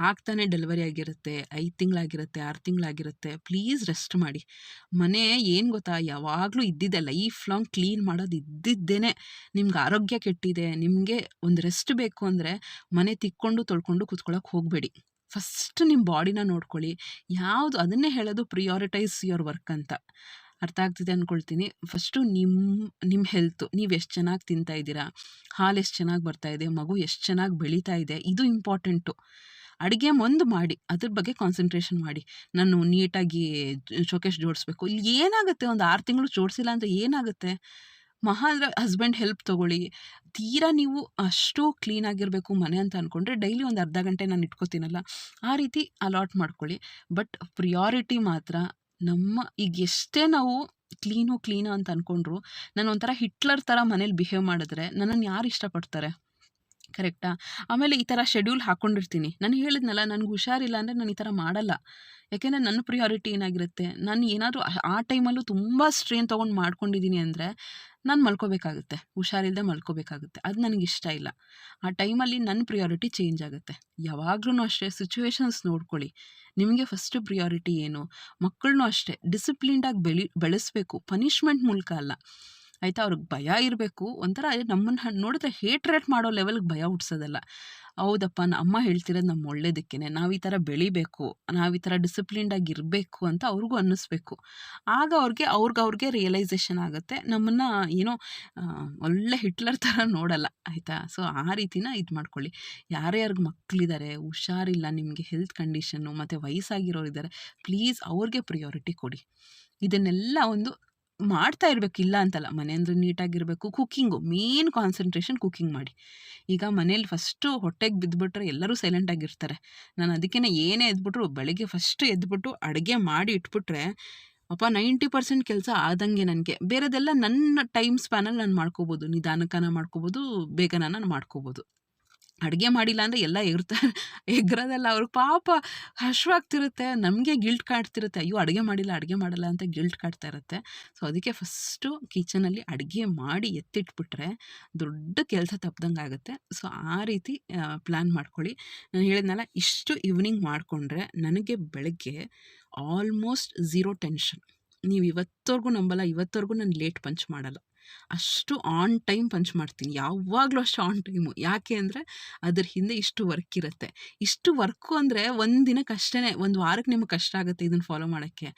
ಆಗ್ತಾನೆ ಡೆಲಿವರಿ ಆಗಿರುತ್ತೆ, 5 ತಿಂಗಳಾಗಿರುತ್ತೆ, 6 ತಿಂಗಳಾಗಿರುತ್ತೆ. ಪ್ಲೀಸ್ ರೆಸ್ಟ್ ಮಾಡಿ. ಮನೆ ಏನು ಗೊತ್ತಾ, ಯಾವಾಗಲೂ ಇದ್ದಿದ್ದೆ, ಲೈಫ್ ಲಾಂಗ್ ಕ್ಲೀನ್ ಮಾಡೋದು ಇದ್ದಿದ್ದೇನೆ. ನಿಮ್ಗೆ ಆರೋಗ್ಯ ಕೆಟ್ಟಿದೆ, ನಿಮಗೆ ಒಂದು ರೆಸ್ಟ್ ಬೇಕು ಅಂದರೆ ಮನೆ ತಿಕ್ಕೊಂಡು ತೊಳ್ಕೊಂಡು ಕೂತ್ಕೊಳ್ಳೋಕೆ ಹೋಗಬೇಡಿ. ಫಸ್ಟ್ ನಿಮ್ಮ ಬಾಡಿನ ನೋಡ್ಕೊಳ್ಳಿ. ಅದನ್ನೇ ಹೇಳೋದು ಪ್ರಿಯಾರಿಟೈಸ್ ಯುವರ್ ವರ್ಕ್ ಅಂತ. ಅರ್ಥ ಆಗ್ತಿದೆ ಅಂದ್ಕೊಳ್ತೀನಿ. ಫಸ್ಟು ನಿಮ್ಮ ಹೆಲ್ತು, ನೀವು ಎಷ್ಟು ಚೆನ್ನಾಗಿ ತಿಂತಾ ಇದ್ದೀರಾ, ಹಾಲು ಎಷ್ಟು ಚೆನ್ನಾಗಿ ಬರ್ತಾಯಿದೆ, ಮಗು ಎಷ್ಟು ಚೆನ್ನಾಗಿ ಬೆಳೀತಾ ಇದೆ, ಇದು ಇಂಪಾರ್ಟೆಂಟು. ಅಡುಗೆ ಒಂದು ಮಾಡಿ, ಅದ್ರ ಬಗ್ಗೆ ಕಾನ್ಸಂಟ್ರೇಷನ್ ಮಾಡಿ. ನಾನು ನೀಟಾಗಿ ಶೋಕೇಶ್ ಜೋಡಿಸ್ಬೇಕು, ಇಲ್ಲಿ ಏನಾಗುತ್ತೆ, ಒಂದು 6 ತಿಂಗಳು ಜೋಡಿಸಿಲ್ಲ ಅಂದರೆ ಏನಾಗುತ್ತೆ? ಅಂದರೆ ಹಸ್ಬೆಂಡ್ ಹೆಲ್ಪ್ ತೊಗೊಳ್ಳಿ. ತೀರಾ ನೀವು ಅಷ್ಟು ಕ್ಲೀನಾಗಿರಬೇಕು ಮನೆ ಅಂತ ಅಂದ್ಕೊಂಡ್ರೆ ಡೈಲಿ ಒಂದು ಅರ್ಧ ಗಂಟೆ ನಾನು ಇಟ್ಕೋತೀನಲ್ಲ, ಆ ರೀತಿ ಅಲಾಟ್ ಮಾಡ್ಕೊಳ್ಳಿ. ಬಟ್ ಪ್ರಿಯಾರಿಟಿ ಮಾತ್ರ ಈಗ ಎಷ್ಟೇ ನಾವು ಕ್ಲೀನು ಅಂತ ಅಂದ್ಕೊಂಡ್ರು ನಾನು ಒಂಥರ ಹಿಟ್ಲರ್ ಥರ ಮನೇಲಿ ಬಿಹೇವ್ ಮಾಡಿದ್ರೆ ನನ್ನನ್ನು ಯಾರು ಇಷ್ಟಪಡ್ತಾರೆ? ಕರೆಕ್ಟಾ? ಆಮೇಲೆ ಈ ಥರ ಶೆಡ್ಯೂಲ್ ಹಾಕ್ಕೊಂಡಿರ್ತೀನಿ. ನಾನು ಹೇಳಿದ್ನಲ್ಲ ನನಗೆ ಹುಷಾರಿಲ್ಲ ಅಂದರೆ ನಾನು ಈ ಥರ ಮಾಡಲ್ಲ. ಯಾಕೆಂದರೆ ನನ್ನ ಪ್ರಿಯಾರಿಟಿ ಏನಾಗಿರುತ್ತೆ, ನಾನು ಏನಾದರೂ ಆ ಟೈಮಲ್ಲೂ ತುಂಬ ಸ್ಟ್ರೇನ್ ತೊಗೊಂಡು ಮಾಡ್ಕೊಂಡಿದ್ದೀನಿ ಅಂದರೆ ನಾನು ಮಲ್ಕೋಬೇಕಾಗುತ್ತೆ. ಹುಷಾರಿಲ್ಲದೆ ಮಲ್ಕೋಬೇಕಾಗುತ್ತೆ. ಅದು ನನಗಿಷ್ಟ ಇಲ್ಲ. ಆ ಟೈಮಲ್ಲಿ ನನ್ನ ಪ್ರಿಯಾರಿಟಿ ಚೇಂಜ್ ಆಗುತ್ತೆ. ಯಾವಾಗ್ಲೂ ಅಷ್ಟೇ ಸಿಚುವೇಶನ್ಸ್ ನೋಡ್ಕೊಳ್ಳಿ. ನಿಮಗೆ ಫಸ್ಟ್ ಪ್ರಿಯಾರಿಟಿ ಏನು? ಮಕ್ಕಳನ್ನೂ ಅಷ್ಟೇ ಡಿಸಿಪ್ಲಿನ್ಡಾಗಿ ಬೆಳೆಸಬೇಕು. ಪನಿಷ್ಮೆಂಟ್ ಮೂಲಕ ಅಲ್ಲ. ಆಯಿತಾ? ಅವ್ರಿಗೆ ಭಯ ಇರಬೇಕು. ಒಂಥರ ನಮ್ಮನ್ನು ನೋಡಿದ್ರೆ ಹೇಟ್ರೇಟ್ ಮಾಡೋ ಲೆವೆಲ್ಗೆ ಭಯ ಹುಟ್ಸೋದಲ್ಲ. ಹೌದಪ್ಪ ಅಮ್ಮ ಹೇಳ್ತಿರೋದು ನಮ್ಮ ಒಳ್ಳೇದಕ್ಕೇನೆ. ನಾವು ಈ ಥರ ಬೆಳಿಬೇಕು, ನಾವು ಈ ಥರ ಡಿಸಿಪ್ಲಿನ್ಡಾಗಿ ಇರಬೇಕು ಅಂತ ಅವ್ರಿಗೂ ಅನ್ನಿಸ್ಬೇಕು. ಆಗ ಅವ್ರಿಗೆ ರಿಯಲೈಸೇಷನ್ ಆಗುತ್ತೆ. ನಮ್ಮನ್ನು ಏನೋ ಒಳ್ಳೆ ಹಿಟ್ಲರ್ ಥರ ನೋಡಲ್ಲ. ಆಯಿತಾ? ಸೊ ಆ ರೀತಿನ ಇದು ಮಾಡ್ಕೊಳ್ಳಿ. ಯಾರ್ಯಾರಿಗೆ ಮಕ್ಕಳಿದ್ದಾರೆ, ಹುಷಾರಿಲ್ಲ, ನಿಮಗೆ ಹೆಲ್ತ್ ಕಂಡೀಷನ್ನು ಮತ್ತು ವಯಸ್ಸಾಗಿರೋರಿದ್ದಾರೆ, ಪ್ಲೀಸ್ ಅವ್ರಿಗೆ ಪ್ರಿಯಾರಿಟಿ ಕೊಡಿ. ಇದನ್ನೆಲ್ಲ ಒಂದು ಮಾಡ್ತಾ ಇರಬೇಕು, ಇಲ್ಲ ಅಂತಲ್ಲ. ಮನೆ ಅಂದರೆ ನೀಟಾಗಿರಬೇಕು. ಕುಕ್ಕಿಂಗು ಮೇನ್ ಕಾನ್ಸಂಟ್ರೇಷನ್ ಕುಕ್ಕಿಂಗ್ ಮಾಡಿ. ಈಗ ಮನೇಲಿ ಫಸ್ಟು ಹೊಟ್ಟೆಗೆ ಬಿದ್ದುಬಿಟ್ರೆ ಎಲ್ಲರೂ ಸೈಲೆಂಟಾಗಿರ್ತಾರೆ. ನಾನು ಅದಕ್ಕೇ ಏನೇ ಎದ್ಬಿಟ್ರು ಬೆಳಗ್ಗೆ ಫಸ್ಟು ಎದ್ಬಿಟ್ಟು ಅಡುಗೆ ಮಾಡಿ ಇಟ್ಬಿಟ್ರೆ ಅಪ್ಪ 90% ಕೆಲಸ ಆದಂಗೆ ನನಗೆ. ಬೇರೆದೆಲ್ಲ ನನ್ನ ಟೈಮ್ ಸ್ಪ್ಯಾನಲ್ಲಿ ನಾನು ಮಾಡ್ಕೋಬೋದು. ನಿಧಾನಕ್ಕನ ಮಾಡ್ಕೋಬೋದು, ಬೇಗನ ನಾನು ಮಾಡ್ಕೋಬೋದು. ಅಡುಗೆ ಮಾಡಿಲ್ಲ ಅಂದರೆ ಎಲ್ಲ ಎಗ್ರೋದಲ್ಲ. ಅವ್ರಿಗೆ ಪಾಪ ಹಶ್ವಾಗ್ತಿರುತ್ತೆ. ನಮಗೆ ಗಿಲ್ಟ್ ಕಾಡ್ತಿರುತ್ತೆ. ಅಯ್ಯೋ ಅಡುಗೆ ಮಾಡಲ್ಲ ಅಂತ ಗಿಲ್ಟ್ ಕಾಡ್ತಾ ಇರುತ್ತೆ. ಸೊ ಅದಕ್ಕೆ ಫಸ್ಟು ಕಿಚನಲ್ಲಿ ಅಡುಗೆ ಮಾಡಿ ಎತ್ತಿಟ್ಬಿಟ್ರೆ ದೊಡ್ಡ ಕೆಲಸ ತಪ್ದಂಗೆ ಆಗುತ್ತೆ. ಸೊ ಆ ರೀತಿ ಪ್ಲ್ಯಾನ್ ಮಾಡ್ಕೊಳ್ಳಿ. ನಾನು ಹೇಳಿದ್ನಲ್ಲ, ಇಷ್ಟು ಈವ್ನಿಂಗ್ ಮಾಡಿಕೊಂಡ್ರೆ ನನಗೆ ಬೆಳಗ್ಗೆ ಆಲ್ಮೋಸ್ಟ್ ಝೀರೋ ಟೆನ್ಷನ್. ನೀವು ಇವತ್ತವರೆಗೂ ನಂಬಲ್ಲ, ಇವತ್ತವರೆಗೂ ನಾನು ಲೇಟ್ ಪಂಚ್ ಮಾಡಲ್ಲ. ಅಷ್ಟು ಆನ್ ಟೈಮ್ ಪಂಚ್ ಮಾಡ್ತೀನಿ. ಯಾವಾಗಲೂ ಅಷ್ಟು ಆನ್ ಟೈಮು. ಯಾಕೆ ಅಂದರೆ ಅದ್ರ ಹಿಂದೆ ಇಷ್ಟು ವರ್ಕ್ ಇರುತ್ತೆ. ಇಷ್ಟು ವರ್ಕು ಅಂದರೆ ಒಂದು ದಿನಕ್ಕೆ ಅಷ್ಟೇ, ಒಂದು ವಾರಕ್ಕೆ ನಿಮಗೆ ಕಷ್ಟ ಆಗುತ್ತೆ ಇದನ್ನು ಫಾಲೋ ಮಾಡೋಕ್ಕೆ.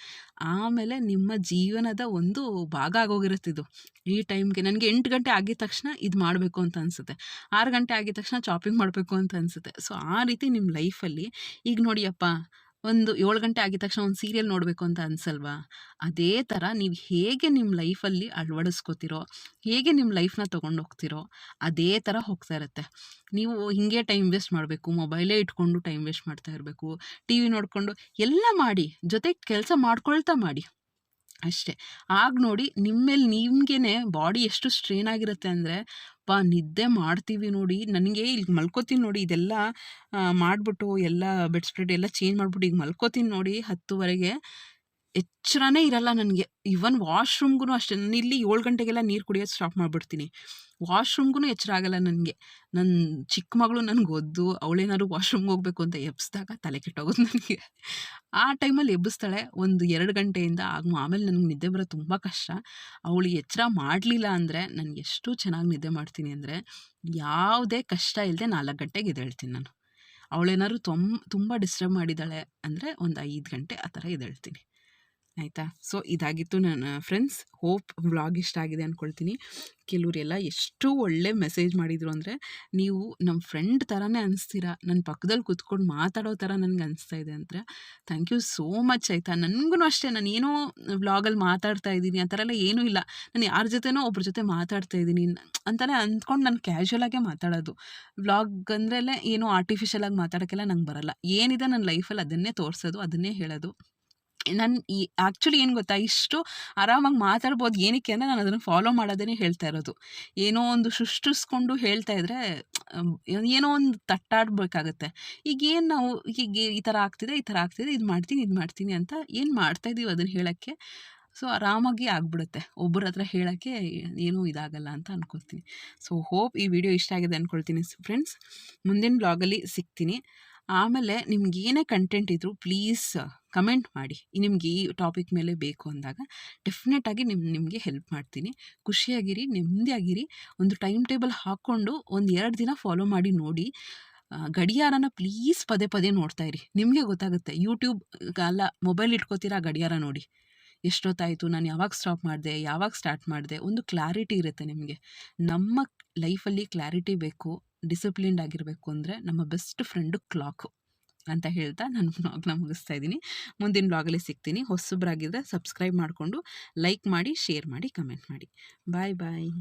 ಆಮೇಲೆ ನಿಮ್ಮ ಜೀವನದ ಒಂದು ಭಾಗ ಆಗೋಗಿರುತ್ತೆ ಇದು. ಈ ಟೈಮ್ಗೆ ನನಗೆ 8 ಗಂಟೆ ಆಗಿದ ತಕ್ಷಣ ಇದು ಮಾಡಬೇಕು ಅಂತ ಅನಿಸುತ್ತೆ. 6 ಗಂಟೆ ಆಗಿದ ತಕ್ಷಣ ಶಾಪಿಂಗ್ ಮಾಡಬೇಕು ಅಂತ ಅನಿಸುತ್ತೆ. ಸೊ ಆ ರೀತಿ ನಿಮ್ಮ ಲೈಫಲ್ಲಿ ಈಗ ನೋಡಿಯಪ್ಪ, ಒಂದು 7 ಗಂಟೆ ಆಗಿದ ತಕ್ಷಣ ಒಂದು ಸೀರಿಯಲ್ ನೋಡಬೇಕು ಅಂತ ಅನಿಸಲ್ವಾ? ಅದೇ ಥರ ನೀವು ಹೇಗೆ ನಿಮ್ಮ ಲೈಫಲ್ಲಿ ಅಳವಡಿಸ್ಕೋತಿರೋ, ಹೇಗೆ ನಿಮ್ಮ ಲೈಫ್ನ ತೊಗೊಂಡೋಗ್ತಿರೋ ಅದೇ ಥರ ಹೋಗ್ತಾ ಇರುತ್ತೆ. ನೀವು ಹಿಂಗೆ ಟೈಮ್ ವೇಸ್ಟ್ ಮಾಡಬೇಕು, ಮೊಬೈಲೇ ಇಟ್ಕೊಂಡು ಟೈಮ್ ವೇಸ್ಟ್ ಮಾಡ್ತಾ ಇರಬೇಕು, ಟಿ ವಿ ನೋಡಿಕೊಂಡು ಎಲ್ಲ ಮಾಡಿ, ಜೊತೆಗೆ ಕೆಲಸ ಮಾಡ್ಕೊಳ್ತಾ ಮಾಡಿ ಅಷ್ಟೇ. ಆಗ ನೋಡಿ ನಿಮ್ಮೇಲೆ ನಿಮಗೇನೆ ಬಾಡಿ ಎಷ್ಟು ಸ್ಟ್ರೇನ್ ಆಗಿರುತ್ತೆ ಅಂದರೆ, ನಿದ್ದೆ ಮಾಡ್ತೀವಿ ನೋಡಿ, ನನಗೆ ಇಲ್ಲಿ ಮಲ್ಕೋತೀನಿ ನೋಡಿ, ಇದೆಲ್ಲ ಮಾಡಿಬಿಟ್ಟು ಎಲ್ಲ ಬೆಡ್ ಸ್ಪ್ರೆಡ್ ಎಲ್ಲ ಚೇಂಜ್ ಮಾಡಿಬಿಟ್ಟು ಈಗ ಮಲ್ಕೋತೀನಿ ನೋಡಿ 10:30ಗೆ, ಎಚ್ಚರನೇ ಇರಲ್ಲ ನನಗೆ. ಈವನ್ ವಾಶ್ರೂಮ್ಗೂ ಅಷ್ಟೇ. ನಾನು ಇಲ್ಲಿ 7 ಗಂಟೆಗೆಲ್ಲ ನೀರು ಕುಡಿಯೋದು ಸ್ಟಾಪ್ ಮಾಡಿಬಿಡ್ತೀನಿ. ವಾಶ್ರೂಮ್ಗೂ ಎಚ್ಚರ ಆಗಲ್ಲ ನನಗೆ. ನನ್ನ ಚಿಕ್ಕ ಮಗಳು ನನಗೆ ಒದ್ದು ಅವಳೇನಾದ್ರು ವಾಶ್ರೂಮ್ಗೆ ಹೋಗ್ಬೇಕು ಅಂತ ಎಬ್ಸಿದಾಗ ತಲೆ ಕೆಟ್ಟೋಗೋದು ನನಗೆ. ಆ ಟೈಮಲ್ಲಿ ಎಬ್ಬಿಸ್ತಾಳೆ ಒಂದು 2 ಗಂಟೆಯಿಂದ. ಆಮೇಲೆ ನನಗೆ ನಿದ್ದೆ ಬರೋದು ತುಂಬ ಕಷ್ಟ. ಅವಳು ಎಚ್ಚರ ಮಾಡಲಿಲ್ಲ ಅಂದರೆ ನನಗೆ ಎಷ್ಟು ಚೆನ್ನಾಗಿ ನಿದ್ದೆ ಮಾಡ್ತೀನಿ ಅಂದರೆ, ಯಾವುದೇ ಕಷ್ಟ ಇಲ್ಲದೆ 4 ಗಂಟೆಗೆ ಎದ್ದೇಳ್ತೀನಿ ನಾನು. ಅವಳೇನಾದ್ರು ತುಂಬ ಡಿಸ್ಟರ್ಬ್ ಮಾಡಿದ್ದಾಳೆ ಅಂದರೆ ಒಂದು 5 ಗಂಟೆ ಆ ಥರ ಎದ್ದೇಳ್ತೀನಿ. ಆಯಿತಾ? ಸೊ ಇದಾಗಿತ್ತು ನನ್ನ ಫ್ರೆಂಡ್ಸ್. ಹೋಪ್ ವ್ಲಾಗ್ ಇಷ್ಟ ಆಗಿದೆ ಅಂದ್ಕೊಳ್ತೀನಿ. ಕೆಲವರೆಲ್ಲ ಎಷ್ಟು ಒಳ್ಳೆ ಮೆಸೇಜ್ ಮಾಡಿದರು ಅಂದರೆ, ನೀವು ನಮ್ಮ ಫ್ರೆಂಡ್ ಥರನೇ ಅನಿಸ್ತೀರಾ, ನನ್ನ ಪಕ್ಕದಲ್ಲಿ ಕೂತ್ಕೊಂಡು ಮಾತಾಡೋ ಥರ ನನಗೆ ಅನಿಸ್ತಾ ಇದೆ ಅಂದರೆ ಥ್ಯಾಂಕ್ ಯು ಸೋ ಮಚ್. ಆಯಿತಾ? ನನಗೂ ಅಷ್ಟೇ, ನಾನು ಏನೋ ವ್ಲಾಗಲ್ಲಿ ಮಾತಾಡ್ತಾ ಇದ್ದೀನಿ ಆ ಥರ ಎಲ್ಲ ಏನೂ ಇಲ್ಲ. ನಾನು ಯಾರ ಜೊತೆನೋ ಒಬ್ರ ಜೊತೆ ಮಾತಾಡ್ತಾ ಇದ್ದೀನಿ ಅಂತಲೇ ಅಂದ್ಕೊಂಡು ನಾನು ಕ್ಯಾಶುವಲಾಗೇ ಮಾತಾಡೋದು. ವ್ಲಾಗ್ ಅಂದ್ರೇ ಏನೋ ಆರ್ಟಿಫಿಷಿಯಲಾಗಿ ಮಾತಾಡೋಕ್ಕೆಲ್ಲ ನಂಗೆ ಬರಲ್ಲ. ಏನಿದೆ ನನ್ನ ಲೈಫಲ್ಲಿ ಅದನ್ನೇ ತೋರಿಸೋದು, ಅದನ್ನೇ ಹೇಳೋದು. ನಾನು ಆ್ಯಕ್ಚುಲಿ ಏನು ಗೊತ್ತಾ, ಇಷ್ಟು ಆರಾಮಾಗಿ ಮಾತಾಡ್ಬೋದು ಏನಕ್ಕೆ ಅಂದರೆ ನಾನು ಅದನ್ನು ಫಾಲೋ ಮಾಡೋದೇ ಹೇಳ್ತಾ ಇರೋದು. ಏನೋ ಒಂದು ಸೃಷ್ಟಿಸ್ಕೊಂಡು ಹೇಳ್ತಾ ಇದ್ದರೆ ಏನೋ ಒಂದು ತಟ್ಟಾಡಬೇಕಾಗತ್ತೆ. ಈಗೇನು ನಾವು ಹೀಗೆ ಈ ಥರ ಆಗ್ತಿದೆ ಇದು ಮಾಡ್ತೀನಿ ಅಂತ ಏನು ಮಾಡ್ತಾಯಿದ್ದೀವಿ ಅದನ್ನು ಹೇಳೋಕ್ಕೆ. ಸೊ ಆರಾಮಾಗಿ ಆಗ್ಬಿಡುತ್ತೆ. ಒಬ್ಬರ ಹತ್ರ ಹೇಳೋಕ್ಕೆ ಏನೂ ಇದಾಗಲ್ಲ ಅಂತ ಅಂದ್ಕೊಳ್ತೀನಿ. ಸೊ ಹೋಪ್ ಈ ವಿಡಿಯೋ ಇಷ್ಟ ಆಗಿದೆ ಅಂದ್ಕೊಳ್ತೀನಿ ಫ್ರೆಂಡ್ಸ್. ಮುಂದಿನ ಬ್ಲಾಗಲ್ಲಿ ಸಿಗ್ತೀನಿ. ಆಮೇಲೆ ನಿಮ್ಗೇನೇ ಕಂಟೆಂಟ್ ಇದ್ದರೂ ಪ್ಲೀಸ್ ಕಮೆಂಟ್ ಮಾಡಿ. ನಿಮ್ಗೆ ಈ ಟಾಪಿಕ್ ಮೇಲೆ ಬೇಕು ಅಂದಾಗ ಡೆಫಿನೆಟಾಗಿ ನಿಮಗೆ ಹೆಲ್ಪ್ ಮಾಡ್ತೀನಿ. ಖುಷಿಯಾಗಿರಿ, ನೆಮ್ಮದಿಯಾಗಿರಿ. ಒಂದು ಟೈಮ್ ಟೇಬಲ್ ಹಾಕ್ಕೊಂಡು ಒಂದು 2 ದಿನ ಫಾಲೋ ಮಾಡಿ ನೋಡಿ. ಗಡಿಯಾರನ ಪ್ಲೀಸ್ ಪದೇ ನೋಡ್ತಾ ಇರಿ. ನಿಮಗೆ ಗೊತ್ತಾಗುತ್ತೆ. ಯೂಟ್ಯೂಬ್ ಅಲ್ಲ, ಮೊಬೈಲ್ ಇಟ್ಕೋತೀರಾ, ಗಡಿಯಾರ ನೋಡಿ ಎಷ್ಟೊತ್ತಾಯಿತು, ನಾನು ಯಾವಾಗ ಸ್ಟಾಪ್ ಮಾಡಿದೆ, ಯಾವಾಗ ಸ್ಟಾರ್ಟ್ ಮಾಡಿದೆ, ಒಂದು ಕ್ಲಾರಿಟಿ ಇರುತ್ತೆ ನಿಮಗೆ. ನಮ್ಮ ಲೈಫಲ್ಲಿ ಕ್ಲಾರಿಟಿ ಬೇಕು, ಡಿಸಿಪ್ಲಿನ್ಡ್ ಆಗಿರಬೇಕು ಅಂದರೆ ನಮ್ಮ ಬೆಸ್ಟ್ ಫ್ರೆಂಡು ಕ್ಲಾಕು ಅಂತ ಹೇಳ್ತಾ ನಾನು ಬ್ಲಾಗ್ನ ಮುಗಿಸ್ತಾ ಇದ್ದೀನಿ. ಮುಂದಿನ ಬ್ಲಾಗಲ್ಲಿ ಸಿಗ್ತೀನಿ. ಹೊಸಬ್ರಾಗಿದ್ದರೆ ಸಬ್ಸ್ಕ್ರೈಬ್ ಮಾಡಿಕೊಂಡು ಲೈಕ್ ಮಾಡಿ, ಶೇರ್ ಮಾಡಿ, ಕಮೆಂಟ್ ಮಾಡಿ. ಬಾಯ್.